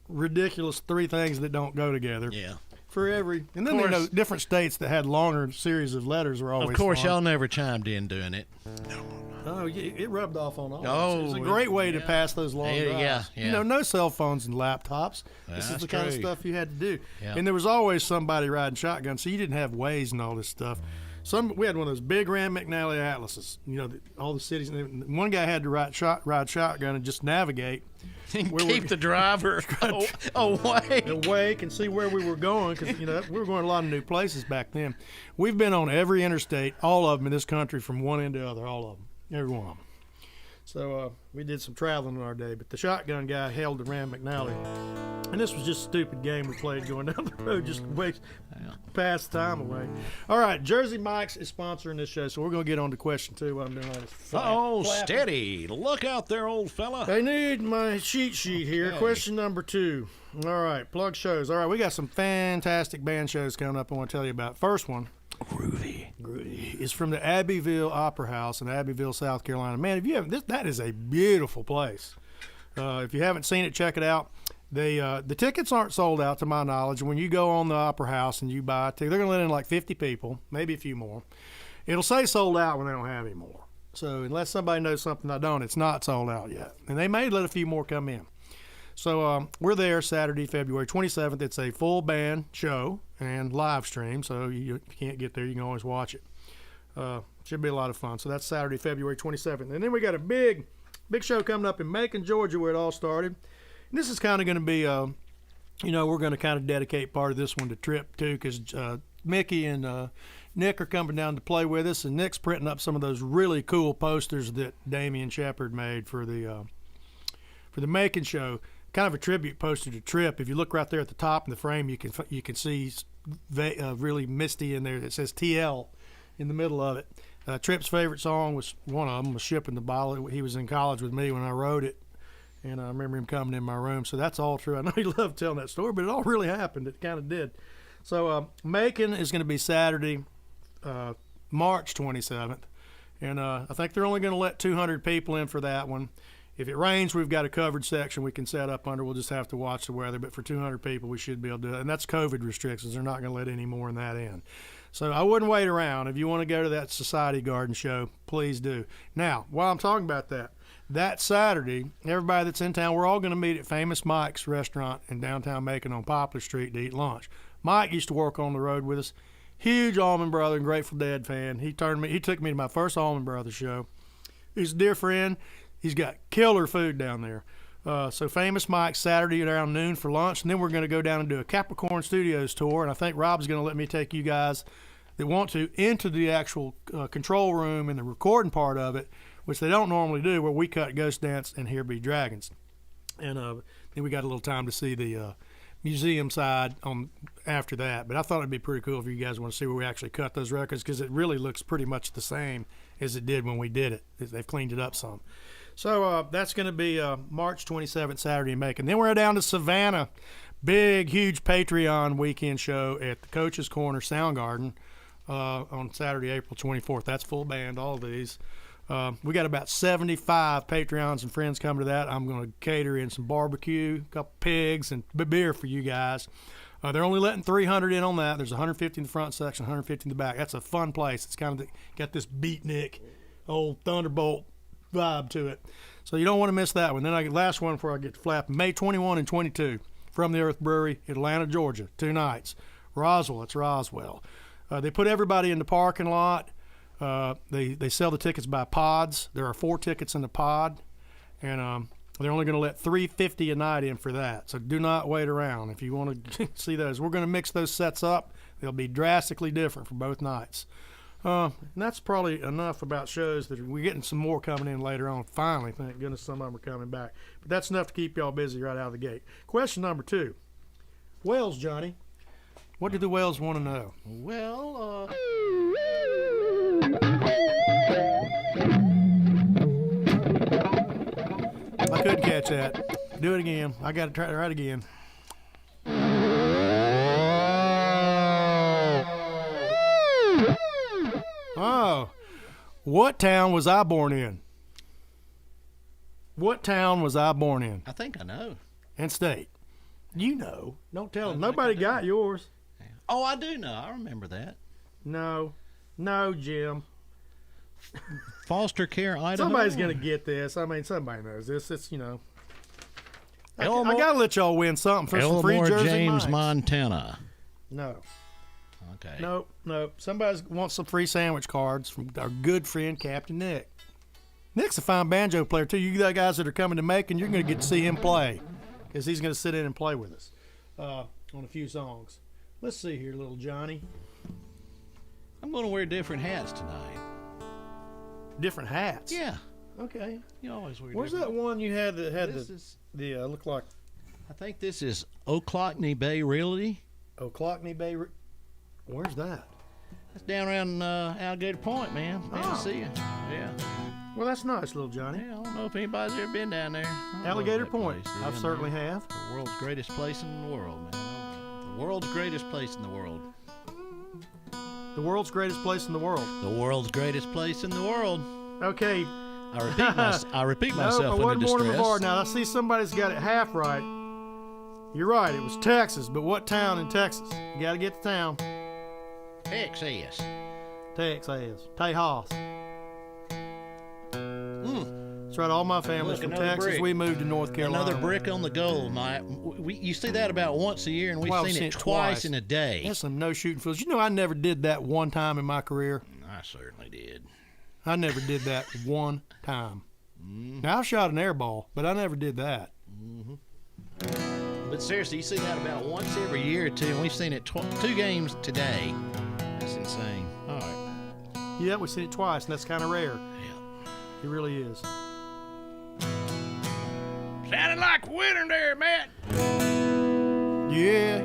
ridiculous 3 things that don't go together. Yeah. For every, and then there are different states that had longer series of letters were always. Of course, fun. y'all never chimed in doing it. Oh, yeah, it rubbed off on all. Oh, It's a great way to pass those long drives. Yeah. You know, no cell phones and laptops. This is That's the kind of true. stuff you had to do. Yeah. And there was always somebody riding shotgun, so you didn't have Waze and all this stuff. We had one of those big Rand McNally Atlases. You know, all the cities. And one guy had to ride shotgun and just navigate. Keep the driver away. Awake and see where we were going because, you know, we were going to a lot of new places back then. We've been on every interstate, all of them in this country from one end to the other, all of them, every one of them. So we did some traveling in our day, but the shotgun guy held the Rand McNally. And this was just a stupid game we played going down the road, just to pass the time away. All right, Jersey Mike's is sponsoring this show, so we're going to get on to question 2 while I'm doing all this flapping. Steady. Look out there, old fella. I need my cheat sheet here. Okay. Question number 2. All right, plug shows. All right, we got some fantastic band shows coming up I want to tell you about. First one. Groovy. Is from the Abbeville Opera House in Abbeville, South Carolina. Man, if you haven't, that is a beautiful place. If you haven't seen it, check it out. The tickets aren't sold out to my knowledge. When you go on the Opera House and you buy a ticket, they're going to let in like 50 people, maybe a few more. It'll say sold out when they don't have any more. So unless somebody knows something I don't, it's not sold out yet. And they may let a few more come in. So we're there Saturday, February 27th. It's a full band show and live stream. So if you can't get there, you can always watch it. Should be a lot of fun. So that's Saturday, February 27th. And then we got a big show coming up in Macon, Georgia, where it all started. And this is kind of going to be, we're going to kind of dedicate part of this one to Trip, too, because Mickey and Nick are coming down to play with us. And Nick's printing up some of those really cool posters that Damian Shepard made for the Macon show. Kind of a tribute poster to Trip. If you look right there at the top in the frame, you can see really misty in there that says TL in the middle of it. Trip's favorite song was one of them was "Shipping the Bottle." He was in college with me when I wrote it, and I remember him coming in my room. So that's all true. I know he loved telling that story, but it all really happened. It kind of did. So Macon is going to be Saturday, March 27th, and I think they're only going to let 200 people in for that one. If it rains, we've got a covered section we can set up under. We'll just have to watch the weather. But for 200 people, we should be able to do it. And that's COVID restrictions. They're not going to let any more in that in. So I wouldn't wait around. If you want to go to that Society Garden show, please do. Now, while I'm talking about that Saturday, everybody that's in town, we're all going to meet at Famous Mike's restaurant in downtown Macon on Poplar Street to eat lunch. Mike used to work on the road with us. Huge Allman Brothers and Grateful Dead fan. He took me to my first Allman Brothers show. He's a dear friend. He's got killer food down there. So Famous Mike's Saturday around noon for lunch, and then we're going to go down and do a Capricorn Studios tour, and I think Rob's going to let me take you guys that want to into the actual control room and the recording part of it, which they don't normally do, where we cut Ghost Dance and Here Be Dragons. And then we got a little time to see the museum side on after that. But I thought it'd be pretty cool if you guys want to see where we actually cut those records, because it really looks pretty much the same as it did when we did it. They've cleaned it up some. So that's going to be March 27th, Saturday in Macon. Then we're down to Savannah. Big, huge Patreon weekend show at the Coach's Corner Soundgarden on Saturday, April 24th. That's full band, all of these. We got about 75 Patreons and friends coming to that. I'm going to cater in some barbecue, a couple pigs, and beer for you guys. They're only letting 300 in on that. There's 150 in the front section, 150 in the back. That's a fun place. It's kind of got this beatnik, old Thunderbolt vibe to it. So you don't want to miss that one. Then last one before I get to flap, May 21 and 22 from the Earth Brewery, Atlanta, Georgia, 2 nights. Roswell, it's Roswell. They put everybody in the parking lot. They sell the tickets by pods. There are 4 tickets in the pod, and they're only going to let $350 a night in for that. So do not wait around if you want to see those. We're going to mix those sets up. They'll be drastically different for both nights. And that's probably enough about shows. That we're getting some more coming in later on. Finally, thank goodness some of them are coming back. But that's enough to keep y'all busy right out of the gate. Question number 2. Whales, Johnny. What do the whales want to know? Well, I couldn't catch that. Do it again. I got to try it right again. Oh, what town was I born in? What town was I born in? I think I know. And state. You know. Don't tell them. I think Nobody I do. got yours. Oh, I do know. I remember that. No. No, Jim. Foster care, Idaho. Somebody's going to get this. I mean, somebody knows this. It's, you know. I Elmore, got to let y'all win something for some free Elmore, Jersey James, Mikes. Montana. No. Okay. Nope. Somebody wants some free sandwich cards from our good friend Captain Nick. Nick's a fine banjo player too. You guys that are coming to Macon, you're going to get to see him play, because he's going to sit in and play with us on a few songs. Let's see here, little Johnny. I'm going to wear different hats tonight. Different hats. Yeah. Okay. You always wear Where's different. that one you had that had This the is, look like I think this is Oclockney Bay Realty. O'Clockney Bay? Where's that? That's down around Alligator Point, man. Glad to see you. Yeah. Well, that's nice, little Johnny. Yeah, I don't know if anybody's ever been down there. I love Alligator that Point. place, I yeah, certainly man. have. The world's greatest place in the world, man. The world's greatest place in the world. The world's greatest place in the world. The world's greatest place in the world. Okay. I repeat No, myself I under wasn't born in distress. Lavard. Now, I see somebody's got it half right. You're right. It was Texas, but what town in Texas? You got to get the town. Texas. Texas. Tejas. That's right. All my family's Look, from another Texas. brick. We moved to North Carolina. Another brick on the goal, Mike. You see that about once a year, and we've Well, I've seen seen it it twice twice. in a day. That's some no shooting fields. You know, I never did that one time in my career. I certainly did. I never did that one time. Now, I shot an air ball, but I never did that. But seriously, you see that about once every year or two, and we've seen it 2 games today. That's insane. All right. Yeah, we've seen it twice, and that's kind of rare. Yeah. It really is. Sounded like winter there, Matt. Yeah.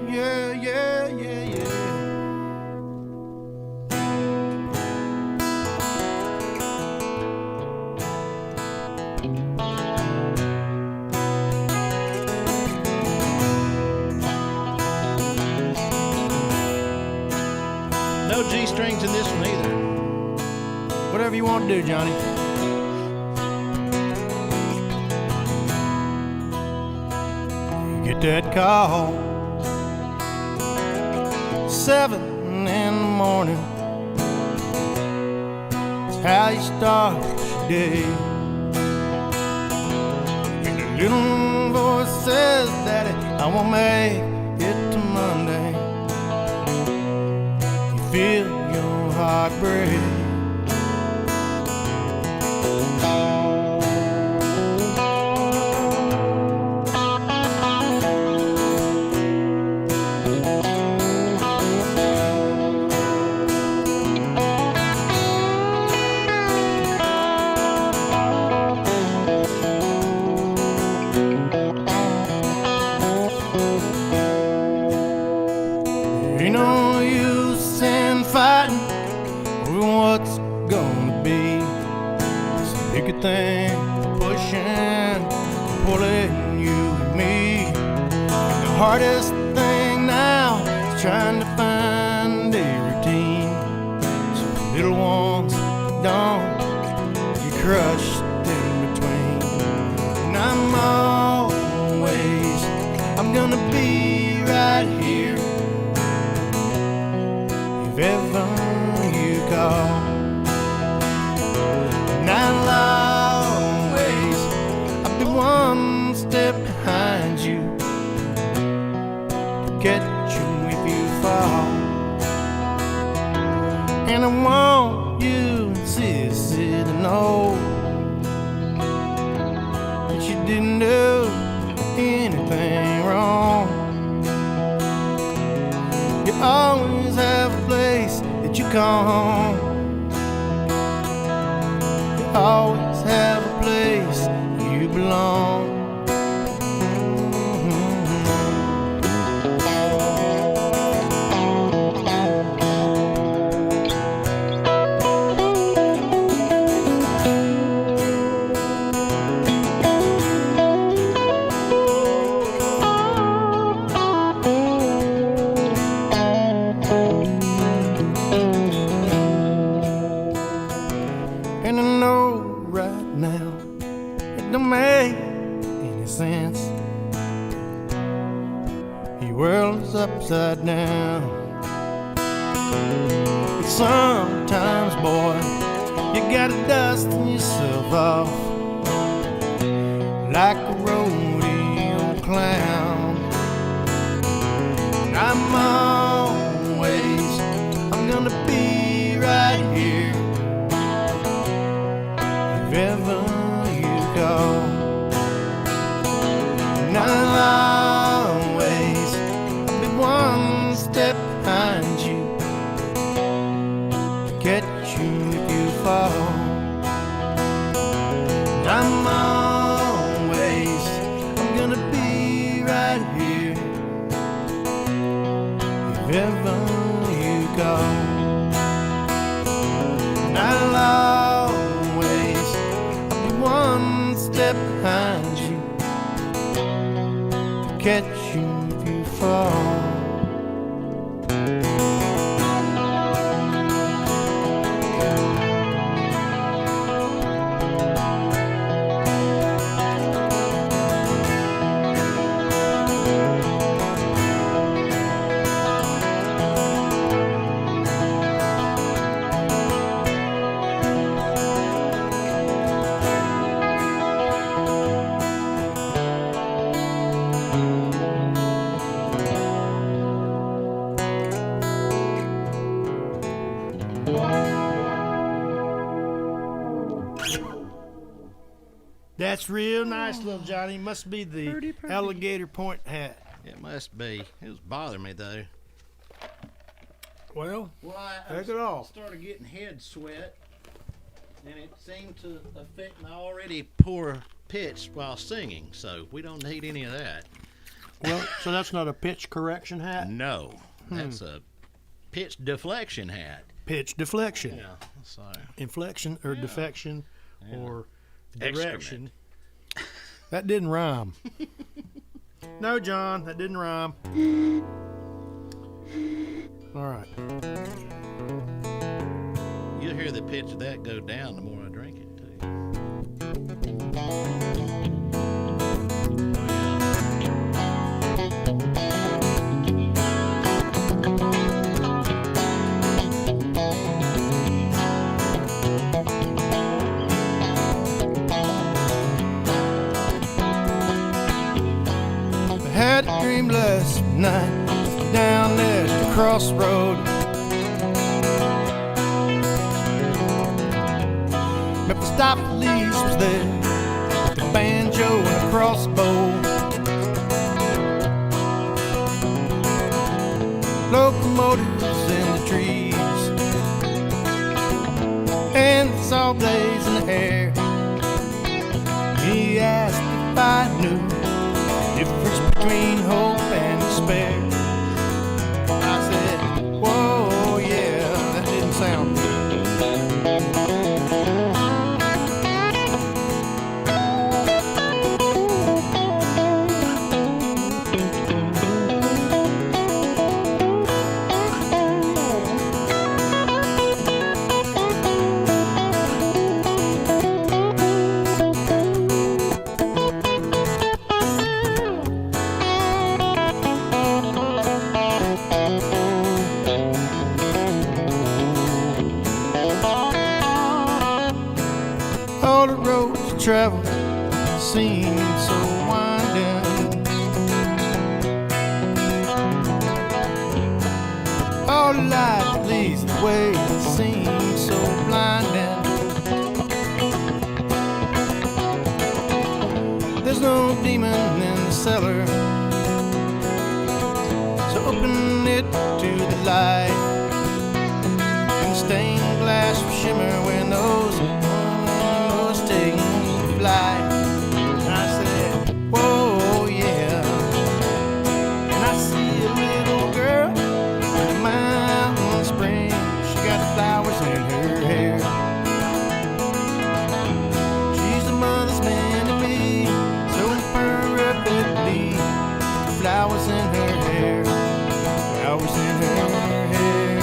No G strings in this one either. Whatever you want to do, Johnny. You get that call, 7 in the morning. It's how you start your day. And the little voice says, Daddy, I won't make it to Monday. You feel your heart break. Ain't no use in fighting over what's gonna be. So pick a thing, pushing, pulling you and me. And the hardest thing now is trying to find a routine, so the little ones don't get crushed in between. And I'm gonna be right here if ever you call. And I'll always, I'll be one step behind you to catch you if you fall. And I want you, sissy, to know that you didn't do anything wrong. You always have a place that you call home. You always have a place you belong. And I know right now it don't make any sense. Your world is upside down. But sometimes, boy, you gotta dust yourself off like a rodeo clown. And I'm gonna be right here if ever you go. And I'll always be one step behind you to catch you if you fall. And I'm gonna be right here if ever you go. And I'll always be one step behind you to catch you if you fall. That's real nice, little Johnny. Must be the Pretty. alligator point hat. It must be. It was bothering me though. Well, I take it off. started getting head sweat, and it seemed to affect my already poor pitch while singing. So we don't need any of that. Well, so that's not a pitch correction hat? No, that's a pitch deflection hat. Pitch deflection. Yeah. So Inflection or defection or direction. Excrement. That didn't rhyme. No, John, that didn't rhyme. All right. You'll hear the pitch of that go down the more I drink it too. I had a dream last night down there at the crossroad. But stop police was there with a banjo and a crossbow. Locomotives in the trees and the saw blaze in the air. He asked if I knew the difference between hope and despair. I said, whoa, yeah, that didn't sound good. All the roads you travel seem so winding. All the light leads the way that seems so blinding. There's no demon in the cellar, so open it to the light. And the stained glass will shimmer when those take flight. And I said, whoa, yeah. And I see a little girl in a mountain spring. She got the flowers in her hair. She's the mother's man to me, so perfectly. Flowers in her hair, flowers in her hair.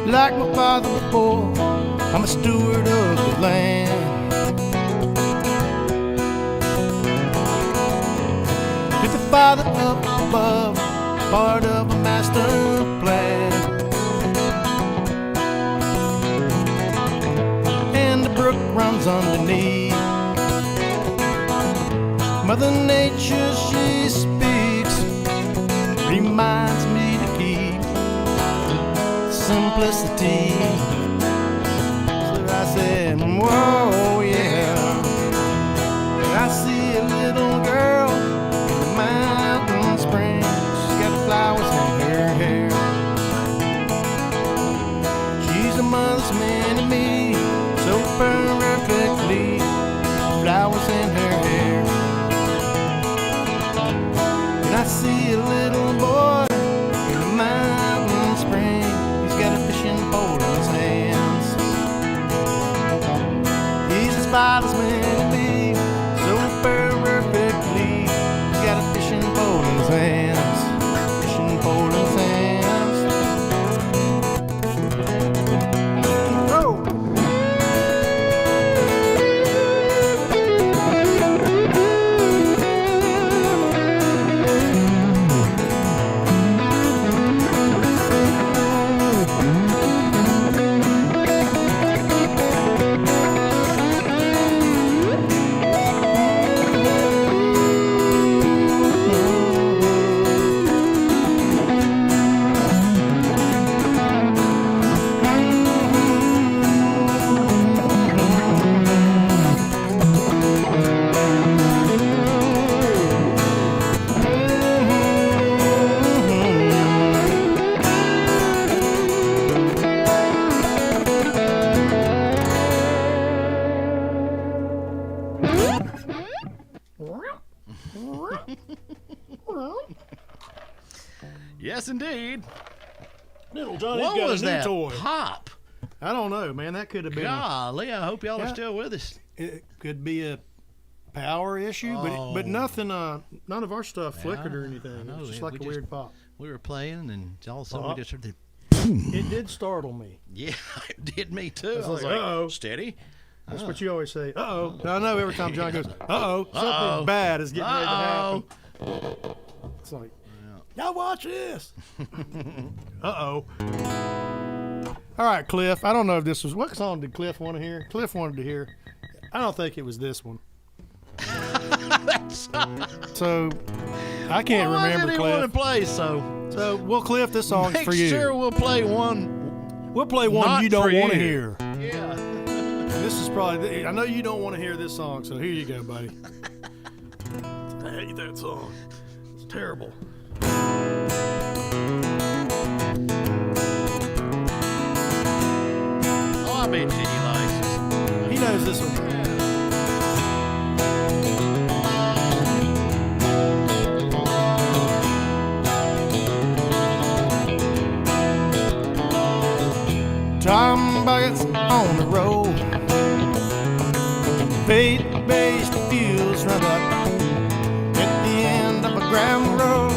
Like my father before, I'm a steward of the land. With the Father up above, part of a master plan. And the brook runs underneath. Mother Nature, she speaks, reminds me to keep simplicity. So I said, whoa, yeah. And I see a little girl in the mountain spring. She's got flowers in her hair. She's a mother's man to me, so perfectly. Flowers in her hair. And I see a little boy in the mountain spring. He's got a fishing pole in his hands. He's his father's man to be, so perfectly. He's got a fishing pole in his hands. Fishing pole in his hands. Oh! Yes, indeed. Little Johnny's What got was a new that toy. pop? I don't know, man. That could have been. Golly, I hope y'all Yeah. are still with us. It could be a power issue, but nothing. None of our stuff flickered or anything. I know, It was just we like a just- weird pop. We were playing, and all of a sudden Pop. we just heard the. It did startle me. Yeah, it did me too. I was like, uh-oh. steady. That's what you always say. Uh-oh. I know every time John goes, uh-oh, something Uh-oh. bad is getting ready to Uh-oh. happen. It's like, y'all watch this. Uh-oh. All right, Cliff. I don't know if this was, what song did Cliff want to hear? Cliff wanted to hear. I don't think it was this one. So, I can't remember, He want to Cliff. play, so So, well, Cliff, this song's make for you. sure we'll play one. We'll play one Not you don't for want to you. hear. Yeah. This is probably, I know you don't want to hear this song, so here you go, buddy. I hate that song. It's terrible. Oh, I bet you he likes this. He knows this one. Tom buckets on the road. Faith-based fields run up at the end of a gravel road.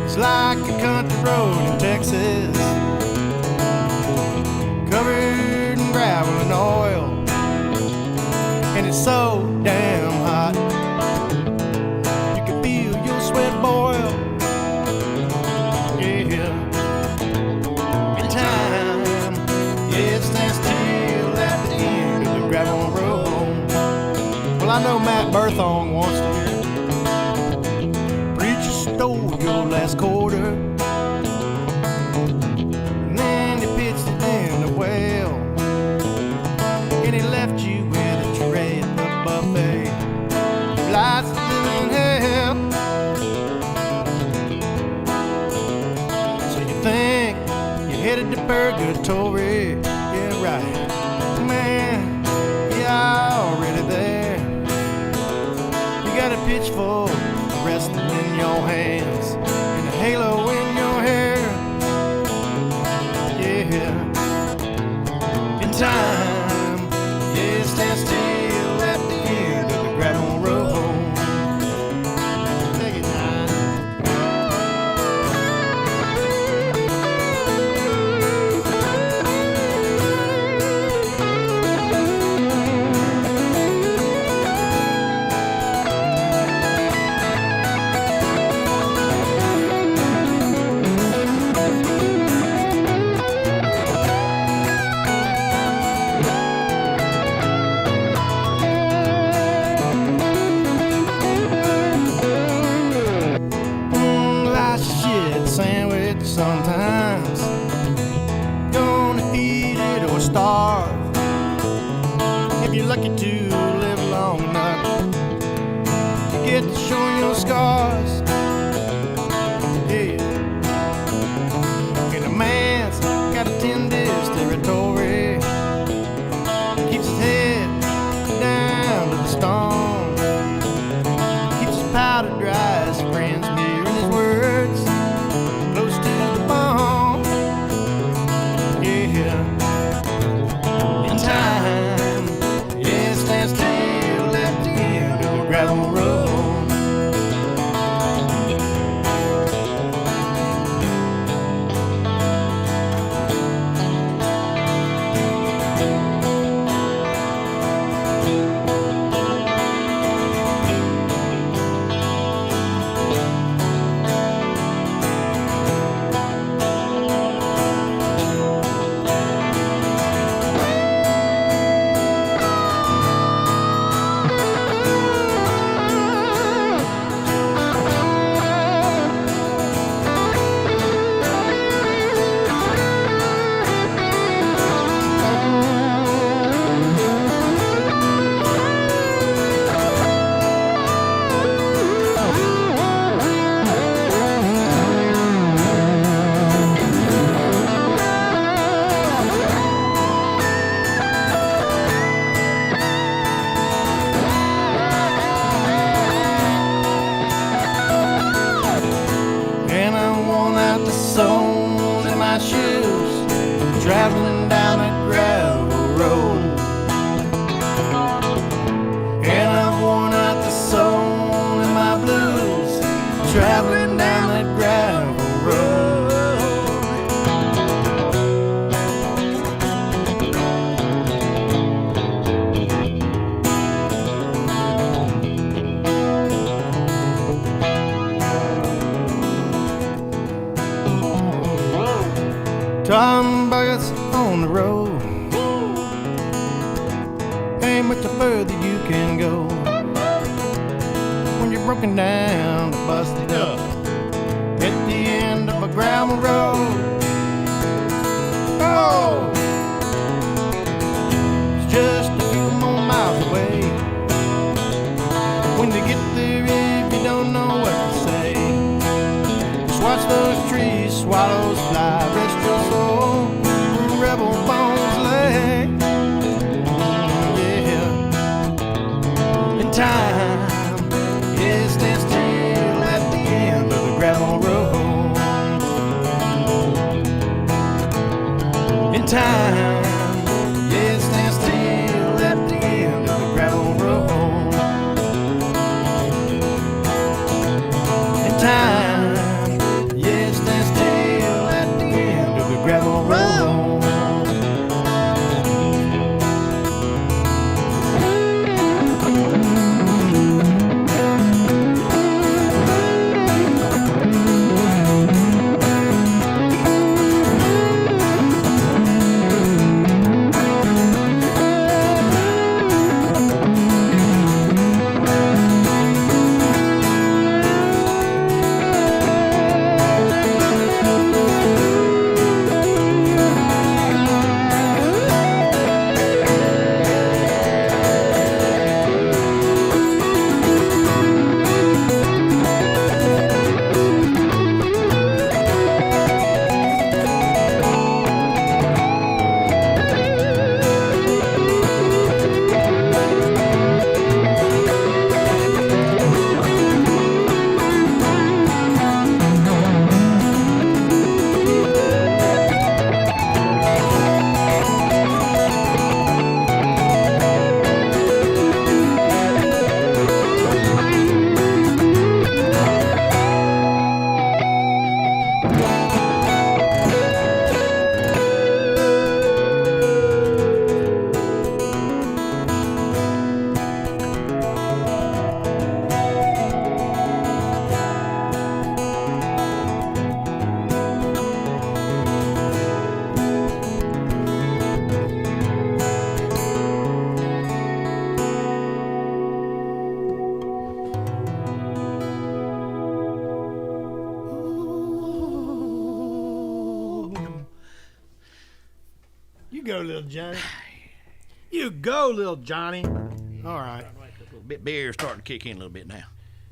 It's like a country road in Texas, covered in gravel and oil, and it's so damn hot you can feel your sweat boil. Yeah, in time, yeah, it stands still at the end of the gravel road. Well, I know Matt Berthong wants to hear preacher stole your last quarter, and then he pitched it in the well, and he left you with a tray at the buffet. Lights still in hell. So you think you're headed to purgatory? Yeah, right. Man, you're already there. You got a pitchfork resting in your hands and a halo in your hair. Yeah, in time, yeah, it stands still at the end of the gravel road. Take it time. Sandwich sometimes. Gonna eat it or starve. If you're lucky to live long enough, you get to show your scars. Yeah. And a man's got to tend his territory. Keeps his head down to the storm. Keeps his powder dry, his friends mirroring his words. Soles in my shoes, traveling down that gravel road. And I've worn out the soul in my blues, traveling down that gravel road. Tom buckets on the road. Ain't much further you can go when you're broken down, busted up at the end of a gravel road. Oh, it's just a few more miles away. When you get there, if you don't know what to say, just watch those trees, swallows fly, rest your soul, rebel bones lay. Yeah, in time, yeah, it stands still at the end of the gravel road. go, little Johnny. You go, little Johnny. All right. A little bit beer starting to kick in a little bit now.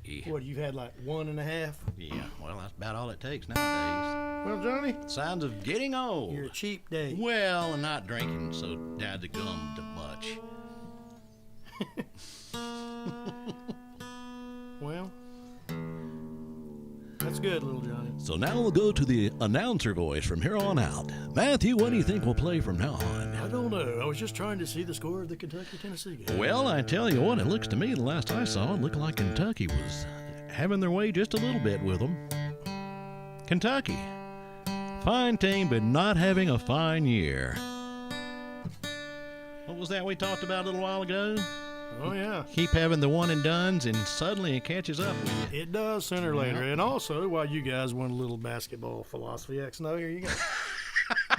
Yeah. What, you've had like 1.5? Yeah, well, that's about all it takes nowadays. Well, Johnny, Signs of getting old. you're a cheap date. Well, and not drinking so dadgum much. Well, that's good, little Johnny. So now we'll go to the announcer voice from here on out. Matthew, what do you think we'll play from now on? I don't know. I was just trying to see the score of the Kentucky-Tennessee game. Well, I tell you what, it looks to me, the last I saw, it looked like Kentucky was having their way just a little bit with them. Kentucky. Fine team, but not having a fine year. What was that we talked about a little while ago? Oh, yeah. Keep having the one and dones, and suddenly it catches up with you. It does sooner or later. And also, while you guys want a little basketball philosophy X, no, here you go.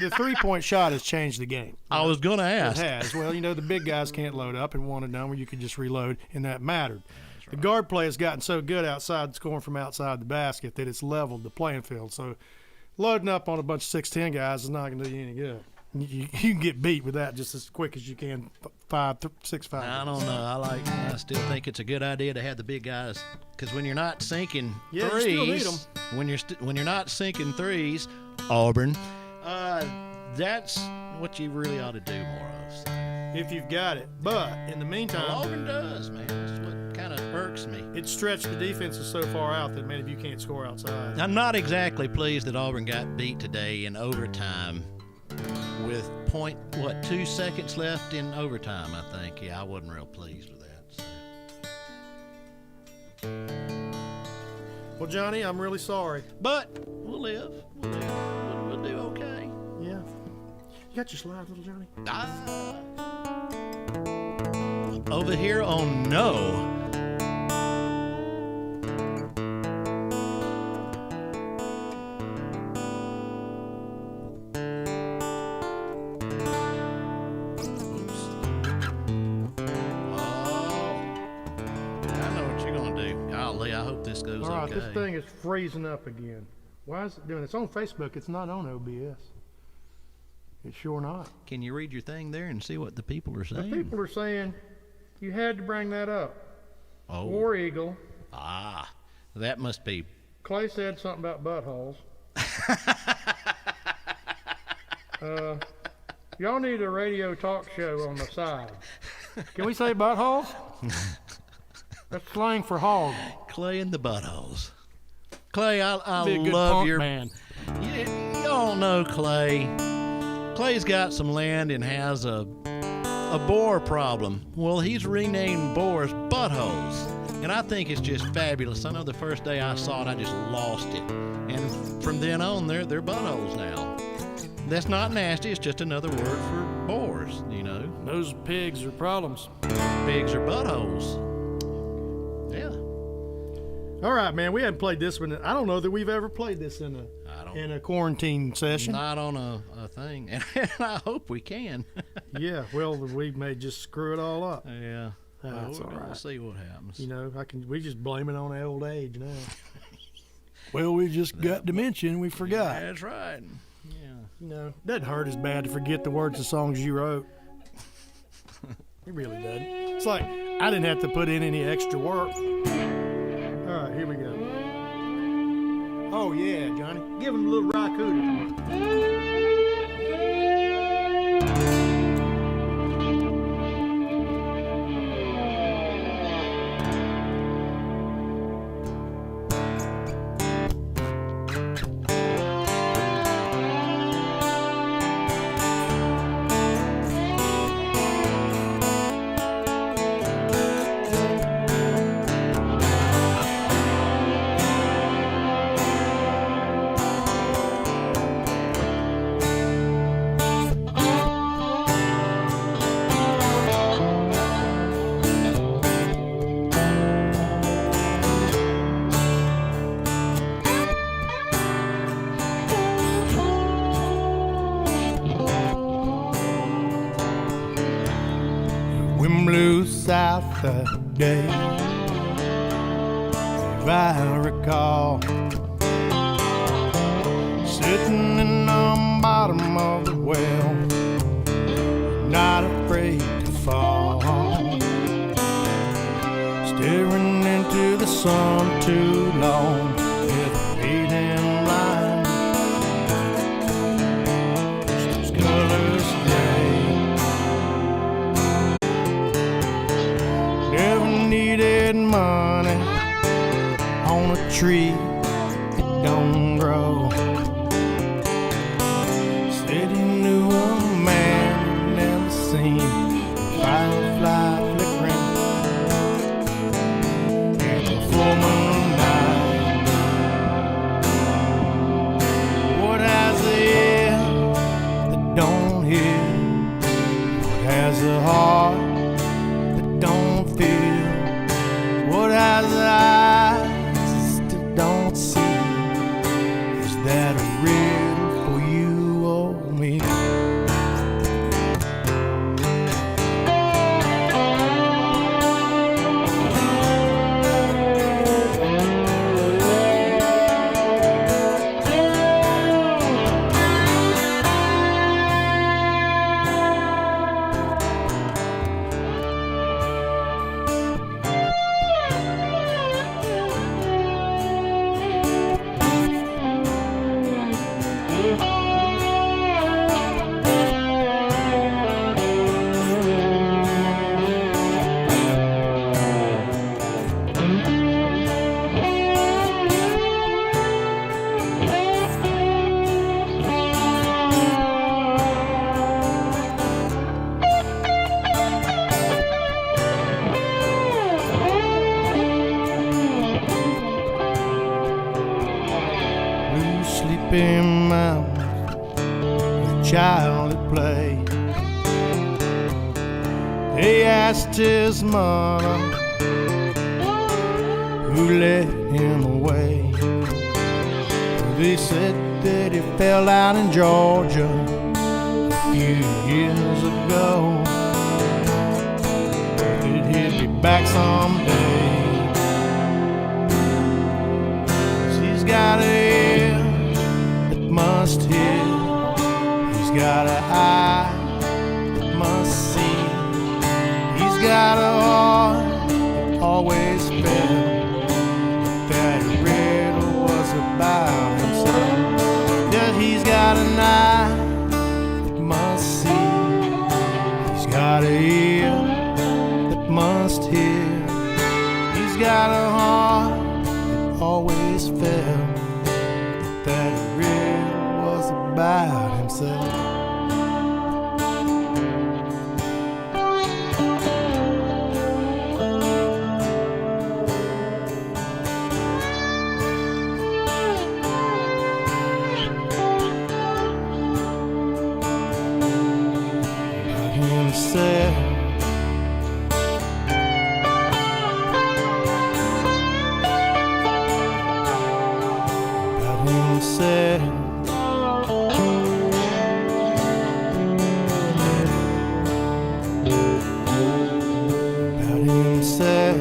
The three-point shot has changed the game. I was going to ask. It has. Well, you know, the big guys can't load up and one and done where you could just reload, and that mattered. The guard play has gotten so good outside, scoring from outside the basket, that it's leveled the playing field. So loading up on a bunch of 6'10 guys is not going to do you any good. You can get beat with that just as quick as you can 6'5". I don't know. I still think it's a good idea to have the big guys, because when you're not sinking Yeah, threes, you still need 'em. when you're not sinking threes, Auburn, that's what you really ought to do more of. So. If you've got it. But in the meantime, Well, Auburn does, man. That's what kind of irks me. it stretched the defenses so far out that, man, if you can't score outside. I'm not exactly pleased that Auburn got beat today in overtime with 2 seconds left in overtime, I think. Yeah, I wasn't real pleased with that. So. Well, Johnny, I'm really sorry. But we'll live. We'll do okay. Yeah. You got your slide, little Johnny? Over here on no. I hope this goes All right, okay. this thing is freezing up again. Why is it doing it? It's on Facebook. It's not on OBS. It's sure not. Can you read your thing there and see what the people are saying? The people are saying you had to bring that up. Oh. War Eagle. That must be. Clay said something about buttholes. Y'all need a radio talk show on the side. Can we say buttholes? That's slang for hog. Clay and the buttholes. Clay, I Be a good love punk your band. You don't know Clay. Clay's got some land and has a boar problem. Well, he's renamed boars buttholes, and I think it's just fabulous. I know the first day I saw it, I just lost it, and from then on, they're buttholes now. That's not nasty. It's just another word for boars. You know, Those pigs are problems. pigs are buttholes. Yeah. All right, man. We hadn't played this one. I don't know that we've ever played this in a quarantine session. Not on a thing, and I hope we can. Yeah. Well, we may just screw it all up. Yeah. That's we're all gonna right. see what happens. You know, we just blame it on old age now. Well, we just got dementia and we forgot. That's right. Yeah. You know, it doesn't hurt as bad to forget the words of songs you wrote. It really doesn't. It's like I didn't have to put in any extra work. All right, here we go. Oh, yeah, Johnny. Give him a little rock hooter. Wind blew south that day, if I recall, sitting in the bottom of the well, not afraid to fall. Staring into the sun too long, with feet in line. Those colors gray. Never needed money on a tree that don't grow. Said he knew a man he'd never seen, a firefly flickering in the full moonlight. What has the ear that don't hear? What has the heart that don't feel? What has the eyes that still don't see? Is that a riddle for you or me? Blue sleeping mountains, the child at play. They asked his mother who led him away. They said that he fell out in Georgia a few years ago, but that he'd be back someday. He's got an ear that must hear. He's got an eye that must see. He's got a heart that always felt that riddle was about himself. Yeah, he's got an eye that must see. He's got an ear that must hear. He's got a heart that always felt that riddle was about himself. Himself. About himself. About himself.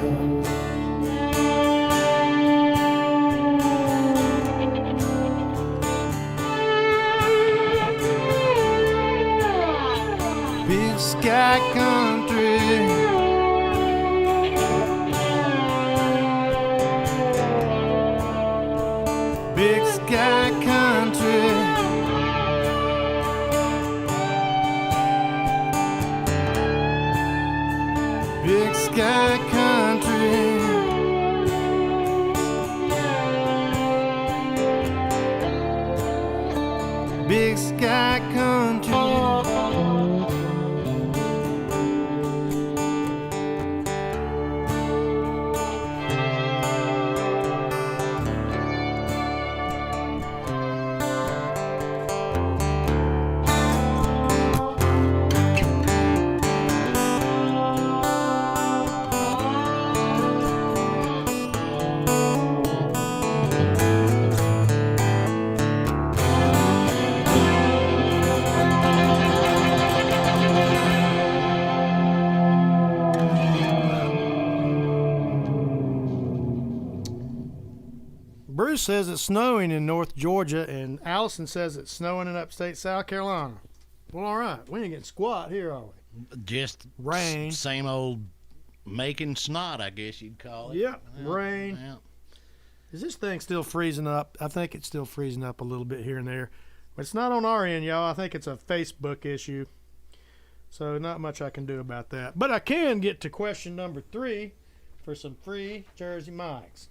Big sky country, big sky country, big sky country, big sky country. Bruce says it's snowing in North Georgia, and Allison says it's snowing in upstate South Carolina. Well, all right. We ain't getting squat here, are we? Just Rain. Same old making snot, I guess you'd call it. Yep, rain. Yeah. Is this thing still freezing up? I think it's still freezing up a little bit here and there. But it's not on our end, y'all. I think it's a Facebook issue. So not much I can do about that. But I can get to question number 3 for some free Jersey mics.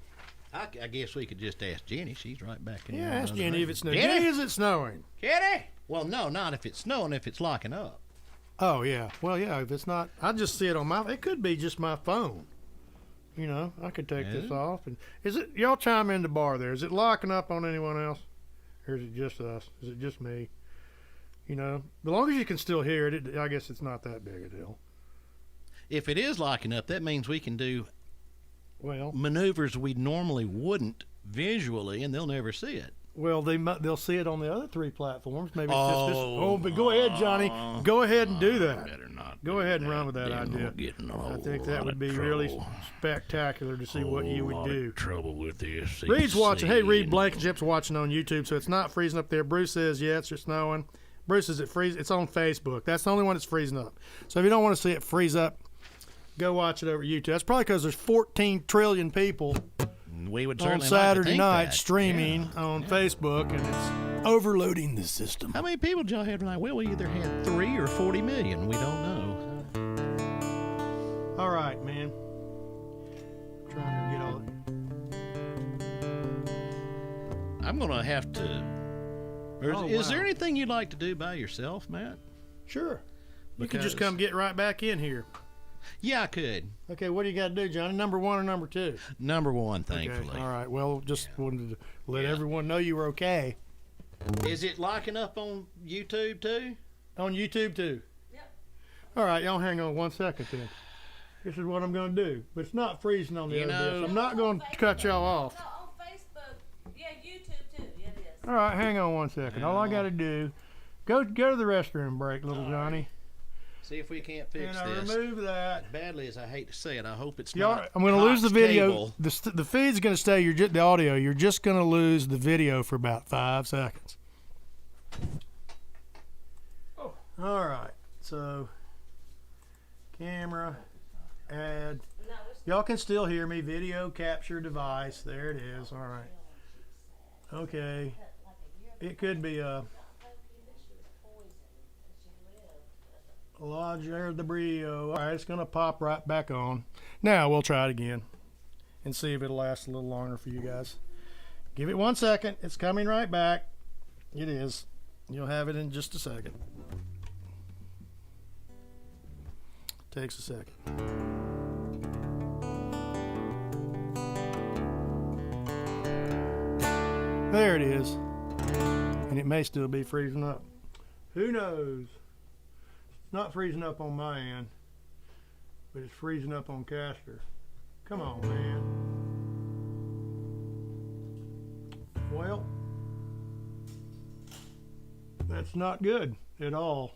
I guess we could just ask Jenny. She's right back in Yeah, there. ask Jenny if it's snowing. Jenny? Jenny, is it snowing? Jenny? Well, no, not if it's snowing, if it's locking up. Oh, yeah. Well, yeah, if it's not, I just see it on my, it could be just my phone. You know, I could take this off. And is it, y'all chime in the bar there, is it locking up on anyone else? Or is it just us? Is it just me? You know, as long as you can still hear it, I guess it's not that big a deal. If it is locking up, that means we can do Well, maneuvers we normally wouldn't visually, and they'll never see it. well, they'll see it on the other 3 platforms. Maybe it's just this. Oh, but go ahead, Johnny. Go ahead and do that. Better not. Go ahead and run with that Then idea. we'll get in a I whole think that lot would of be trouble. really spectacular to see what you would do. Trouble with this. Reed's watching. Hey, Reed, Blankenship's watching on YouTube, so it's not freezing up there. Bruce says, yeah, it's just snowing. Bruce says it freezes. It's on Facebook. That's the only one that's freezing up. So if you don't want to see it freeze up, go watch it over YouTube. That's probably because there's 14 trillion people We would on certainly Saturday like to think night that. streaming on Facebook, and it's overloading the system. How many people did y'all have tonight? Well, we either had 3 or 40 million. We don't know. All right, man. Trying to get all it. I'm going to have to... Is there anything you'd like to do by yourself, Matt? Sure. You can just Because- come get right back in here. Yeah, I could. Okay, what do you got to do, Johnny? Number 1 or number 2? Number 1, thankfully. Okay. All right. Well, just wanted to let everyone know you were okay. Is it locking up on YouTube, too? On YouTube, too? Yep. All right, y'all hang on 1 second then. This is what I'm going to do. But it's not freezing on the You other know- disc. I'm not going to cut y'all off. No, on Facebook. Yeah, YouTube too. Yeah, it is. All right, hang on 1 second. All I got to do, go to the restroom break, little Johnny. See if we can't fix And I this. remove that. Badly as I hate to say it, I hope it's Y'all, not. I'm going to lose the Cox video. cable. The feed's going to stay. The audio. You're just going to lose the video for about 5 seconds. Oh. All right. So, camera, add. Y'all can still hear me. Video capture device. There it is. All right. Okay. It could be a Lodger the Brio. All right, it's going to pop right back on. Now we'll try it again and see if it'll last a little longer for you guys. Give it 1 second. It's coming right back. It is. You'll have it in just a second. Takes a second. There it is. And it may still be freezing up. Who knows? It's not freezing up on my end, but it's freezing up on Castor. Come on, man. Well, that's not good at all.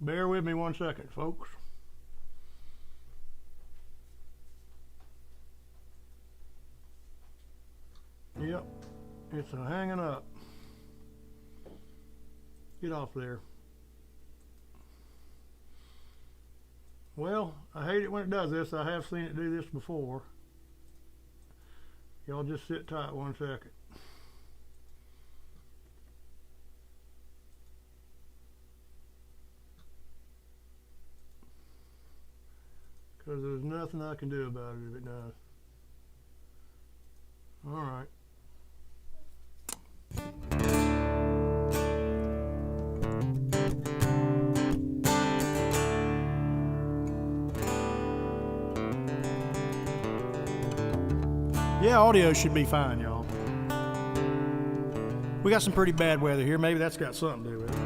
Bear with me 1 second, folks. Yep, it's a hanging up. Get off there. Well, I hate it when it does this. I have seen it do this before. Y'all just sit tight 1 second. Because there's nothing I can do about it if it does. All right. Yeah, audio should be fine, y'all. We got some pretty bad weather here. Maybe that's got something to do with it.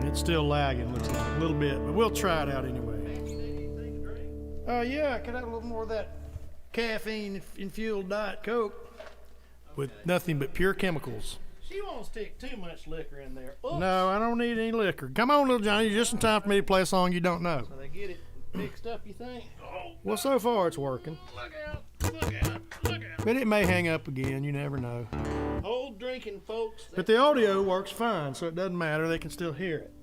It's still lagging, looks like, a little bit, but we'll try it out anyway. Yeah, could I have a little more of that caffeine-infueled Diet Coke with nothing but pure chemicals. She won't stick too much liquor in there. Oops. No, I don't need any liquor. Come on, little Johnny, you're just in time for me to play a song you don't know. So they get it mixed up, you think? Oh, Well, so far it's working. look out. Look out. Look out. But it may hang up again. You never know. Old drinking folks. But the audio works fine, so it doesn't matter. They can still hear it.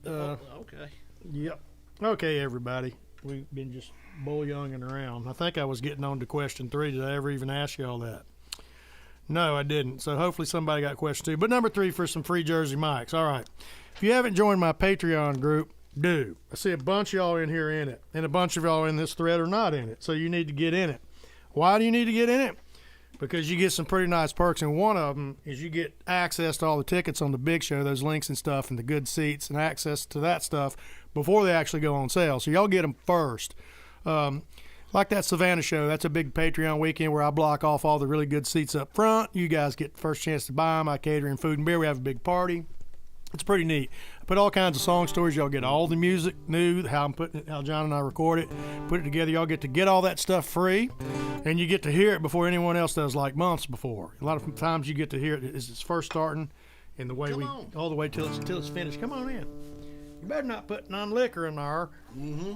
Okay. Yep. Okay, everybody. We've been just bull-younging around. I think I was getting on to question 3. Did I ever even ask you all that? No, I didn't. So hopefully somebody got question 2. But number 3 for some free Jersey mics. All right. If you haven't joined my Patreon group, do. I see a bunch of y'all in here in it, and a bunch of y'all in this thread are not in it. So you need to get in it. Why do you need to get in it? Because you get some pretty nice perks, and one of them is you get access to all the tickets on the big show, those links and stuff, and the good seats, and access to that stuff before they actually go on sale. So y'all get them first. Like that Savannah show, that's a big Patreon weekend where I block off all the really good seats up front. You guys get the first chance to buy them. I cater in food and beer. We have a big party. It's pretty neat. I put all kinds of song stories. Y'all get all the music new, how I'm putting it, how John and I record it, put it together. Y'all get to get all that stuff free, and you get to hear it before anyone else does, like months before. A lot of times you get to hear it as it's first starting, and the way all the way till it's finished. Come on in. You better not put non-liquor in there. Mm-hmm.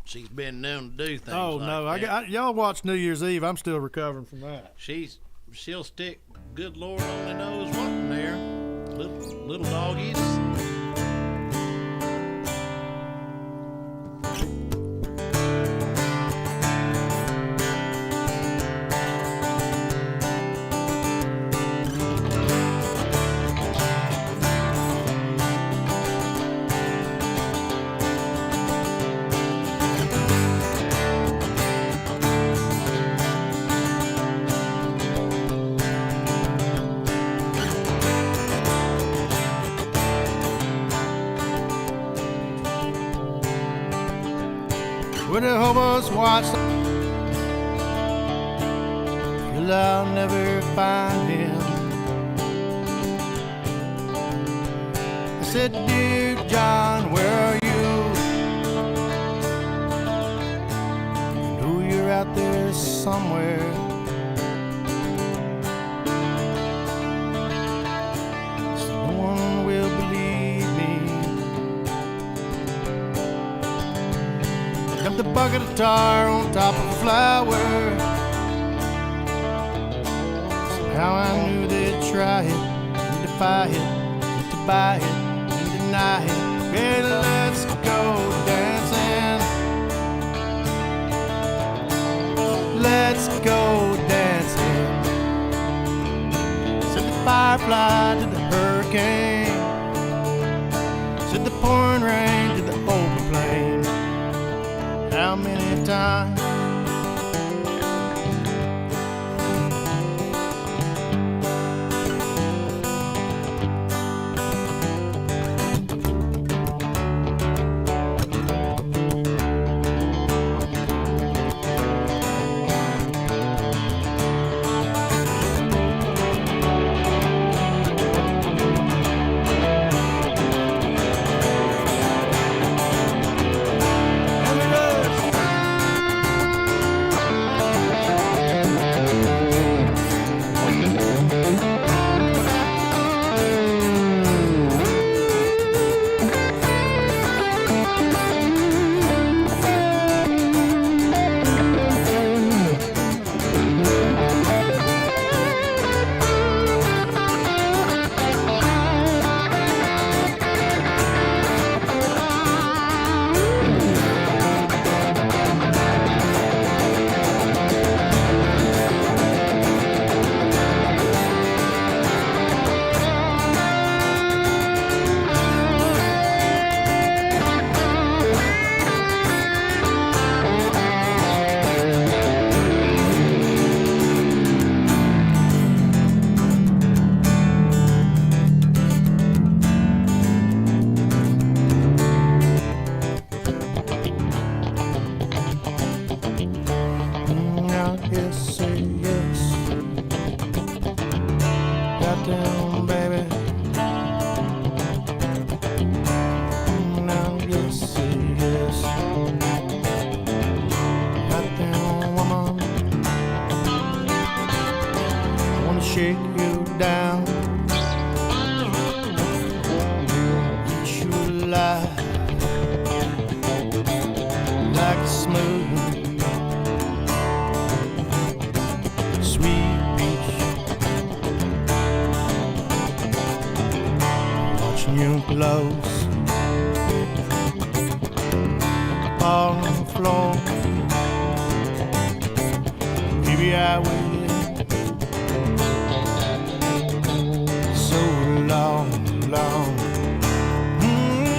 She's been known to do things. Oh like no, that. y'all watch New Year's Eve. I'm still recovering from that. She'll stick. Good Lord only knows what in there. Little doggies. Would have hope us watch till I'll never find him. I said, dear John, where are you? I know you're out there somewhere. So no one will believe me. Dumped a bucket of tar on top of a flower. Somehow I knew they'd try it and defy it, and to buy it and deny it. Hey, let's go dancing. Let's go dancing. Said the firefly to the hurricane. Said the pouring rain to the open plain. How many times? Yes, say yes. Goddamn, baby. Now, yes, say yes. Goddamn, woman. I wanna shake you down. Eat you alive. Like a smooth lows. All on the floor. Maybe I waited so long. Yeah.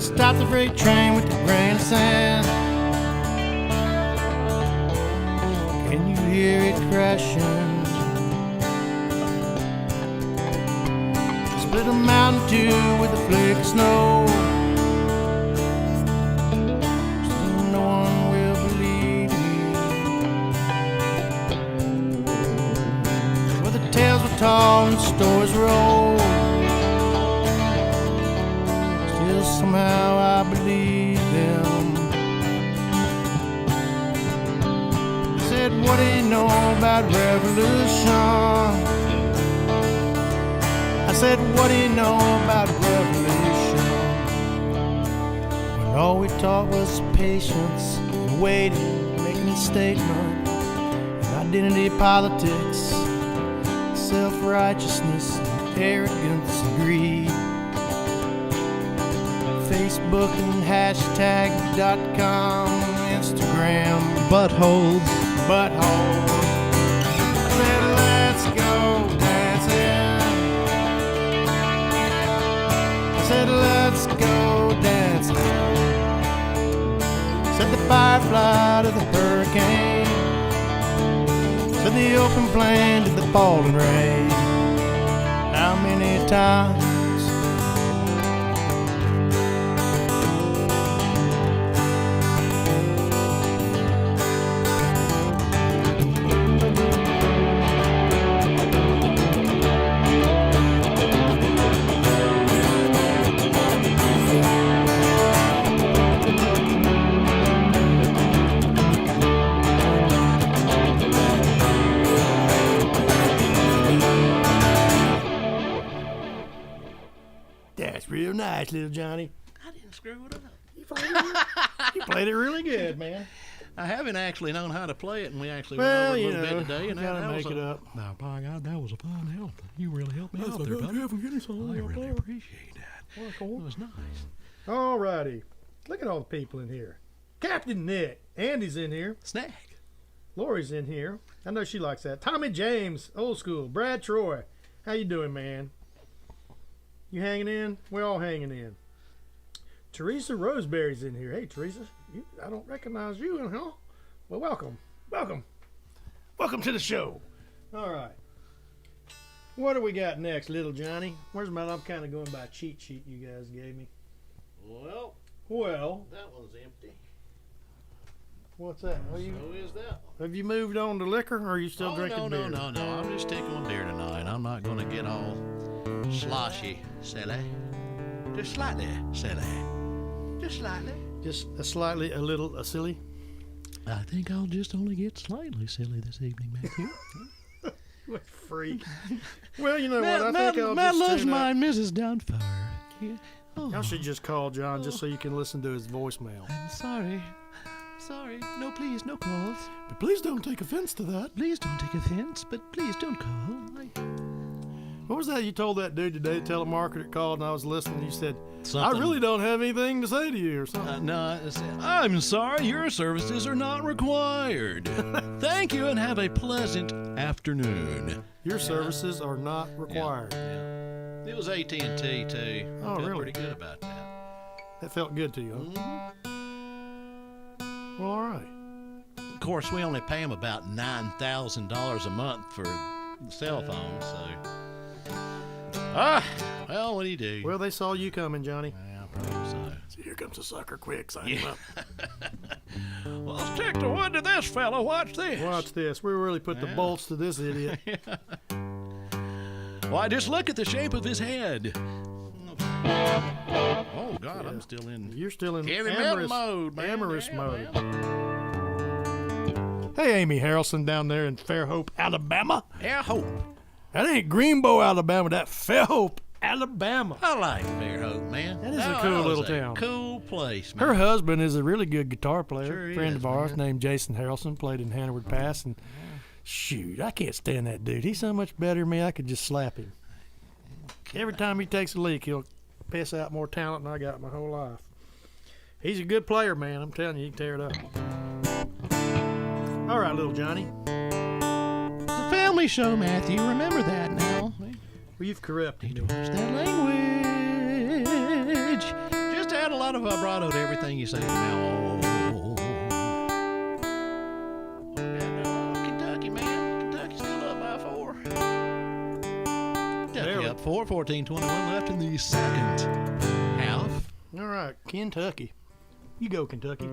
Stop the freight train with the grain of sand. Can you hear it crashing? Split a mountain two with a flake of snow. Still no one will believe me. Where the tales were tall and stories were old. Somehow I believe them. Said, what do you know about revolution? I said, what do you know about revolution? When all we taught was patience and waiting, making a statement, and identity politics, self-righteousness, and arrogance and greed. Facebook and hashtag.com, Instagram, Buttholes. I said, let's go dancing. I said, let's go dancing. Said the firefly to the hurricane. Said the open plain to the falling rain. How many times? That's real nice, little Johnny. I didn't screw it up. You played it really good, man. I haven't actually known how to play it, and we actually Well, went you over it a little know, bit today. And you gotta that make was it up. Now, by God, that was a fine help. You really helped me out there, buddy. I really appreciate that. It was nice. All righty. Look at all the people in here. Captain Nick. Andy's in here. Snack. Lori's in here. I know she likes that. Tommy James, old school. Brad Troy. How you doing, man? You hanging in? We're all hanging in. Teresa Roseberry's in here. Hey, Teresa. I don't recognize you, huh? Well, welcome. Welcome. Welcome to the show. All right. What do we got next, little Johnny? Where's my... I'm kind of going by a cheat sheet you guys gave me. Well, that one's empty. what's that? So is that one. Have you moved on to liquor, or are you still drinking beer? No. I'm just sticking with beer tonight. I'm not going to get all sloshy, silly. Just slightly silly. Just slightly. Just a little silly. I think I'll just only get slightly silly this evening, Matthew. What a freak. Well, you know what? I think I'll Matt just loves tune my out. Mrs. Downfire. Yeah. Oh, Y'all should just call John just so you can listen to his voicemail. I'm sorry. Sorry. No, please, no calls. But please don't take offense to that. Please don't take offense, but please don't call. What was that you told that dude today, telemarketer called, and I was listening, and you said, Something. I really don't have anything to say to you, or something. No, I'm sorry, your services are not required. Thank you and have a pleasant afternoon. Your services are not required. Yeah. It was AT&T too. Oh, Felt really? pretty good about that. That felt good to you, huh? Well, all right. Of course, we only pay them about $9,000 a month for the cell phone, so. Well, what do you do? Well, they saw you coming, Johnny. Yeah, probably so. So here comes the sucker quick. Sign him up. Well, let's take the wood to this fella. Watch this. Watch this. We really put the bolts to this idiot. Why, just look at the shape of his head. Oh, God, I'm still in You're still in heavy metal mode, man. amorous Yeah, mode. man. Hey, Amy Harrelson down there in Fairhope, Alabama. Fairhope. That ain't Greenbow, Alabama. That Fairhope, Alabama. I like Fairhope, man. That is a cool little town. Cool place, man. Her husband is a really good guitar player. Sure Friend is, of ours man. named Jason Harrelson, played in Hannaward Pass. And shoot, I can't stand that dude. He's so much better than me, I could just slap him. Every time he takes a leak, he'll piss out more talent than I got my whole life. He's a good player, man. I'm telling you, he can tear it up. All right, little Johnny. It's a family show, Matthew. Remember that now. Well, you've corrupted Need me. to watch that language. Just add a lot of vibrato to everything you say from now on. Kentucky, man. Kentucky's still up by 4. Kentucky Barely. up 4, 14-21 left in the second half. All right, Kentucky. You go, Kentucky.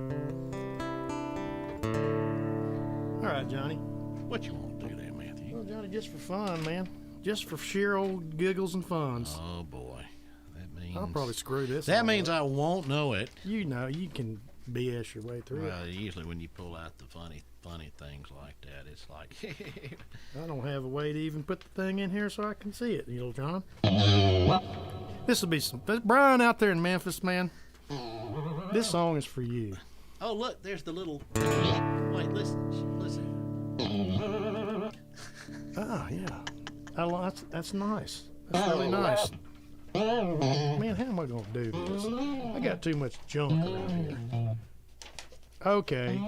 All right, Johnny. What you want to do there, Matthew? Well, Johnny, just for fun, man. Just for sheer old giggles and funs. Oh, boy. That means... I'll probably screw this. That all means up. I won't know it. You know, you can BS your way through Well, usually when you pull out the funny things like that, it's like... it. I don't have a way to even put the thing in here so I can see it, little John. This will be some... Brian out there in Memphis, man. This song is for you. Oh, look, there's the little... Wait, listen. Ah, yeah. That's nice. That's really nice. Man, how am I going to do this? I got too much junk around here. Okay.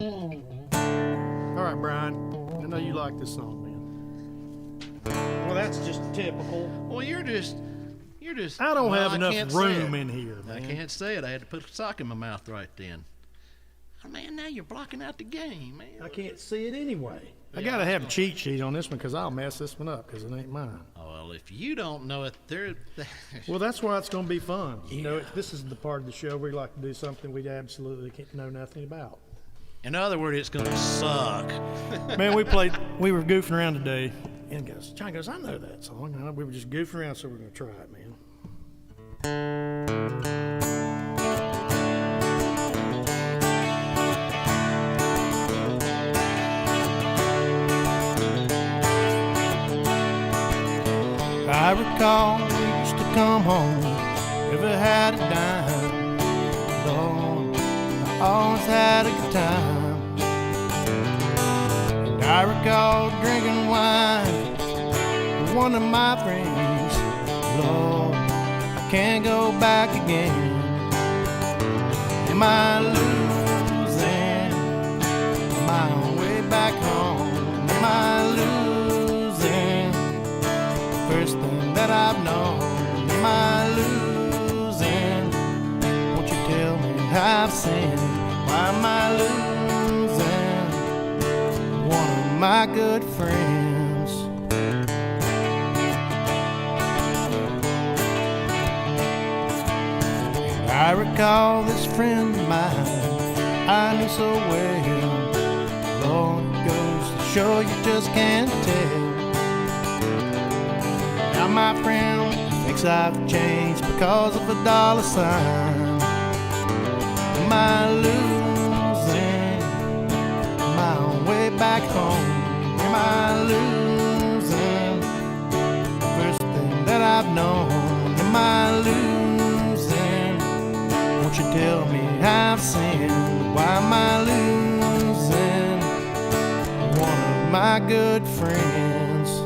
All right, Brian. I know you like this song, man. Well, that's just typical. Well, you're just... I don't have I enough can't say room it. in here, I man. can't say it. I had to put a sock in my mouth right then. Oh, man, now you're blocking out the game, man. I can't see it anyway. I Yeah, got to have a cheat sheet on this one because I'll mess this one up because it ain't mine. Oh, well, if you don't know it, there... Well, that's why it's going to be fun. You know, this is the part of the show where we like to do something we absolutely can't know nothing about. In other words, it's going to suck. Man, we were goofing around today, and Johnny goes, I know that song. And we were just goofing around, so we're going to try it, man. I recall we used to come home, never had a dime. Lord, I always had a good time. And I recall drinking wine with one of my friends. Lord, I can't go back again. Am I losing my way back home? Am I losing first thing that I've known? Am I losing? Won't you tell me I've sinned? Why am I losing one of my good friends? I recall this friend of mine I knew so well. Lord, it goes to show you just can't tell. Now my friend thinks I've changed because of a dollar sign. Am I losing my own way back home? Am I losing the first thing that I've known? Am I losing? Won't you tell me I've sinned? Why am I losing one of my good friends?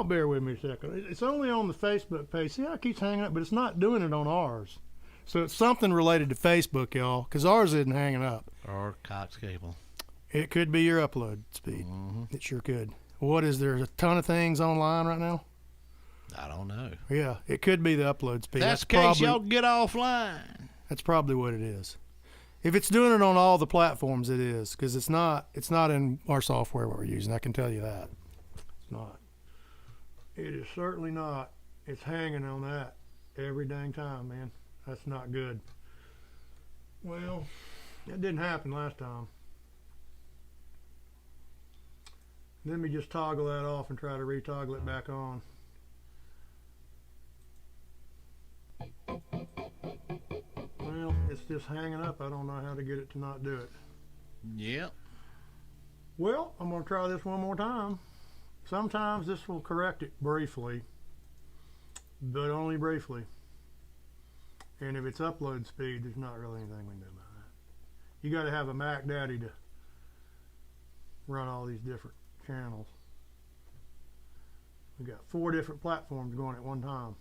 Bear with me a second. It's only on the Facebook page. See how it keeps hanging up, but it's not doing it on ours. So it's something related to Facebook, y'all, because ours isn't hanging up. Or Cox cable. It could be your upload speed. It sure could. What is there? A ton of things online right now? I don't know. Yeah, it could be the upload speed. That's the case, y'all get offline. That's probably what it is. If it's doing it on all the platforms, it is, because it's not in our software what we're using. I can tell you that. It's not. It is certainly not. It's hanging on that every dang time, man. That's not good. Well, that didn't happen last time. Let me just toggle that off and try to retoggle it back on. Well, it's just hanging up. I don't know how to get it to not do it. Yep. Well, I'm going to try this one more time. Sometimes this will correct it briefly, but only briefly. And if it's upload speed, there's not really anything we can do about that. You got to have a Mac Daddy to run all these different channels. We got 4 different platforms going at one time.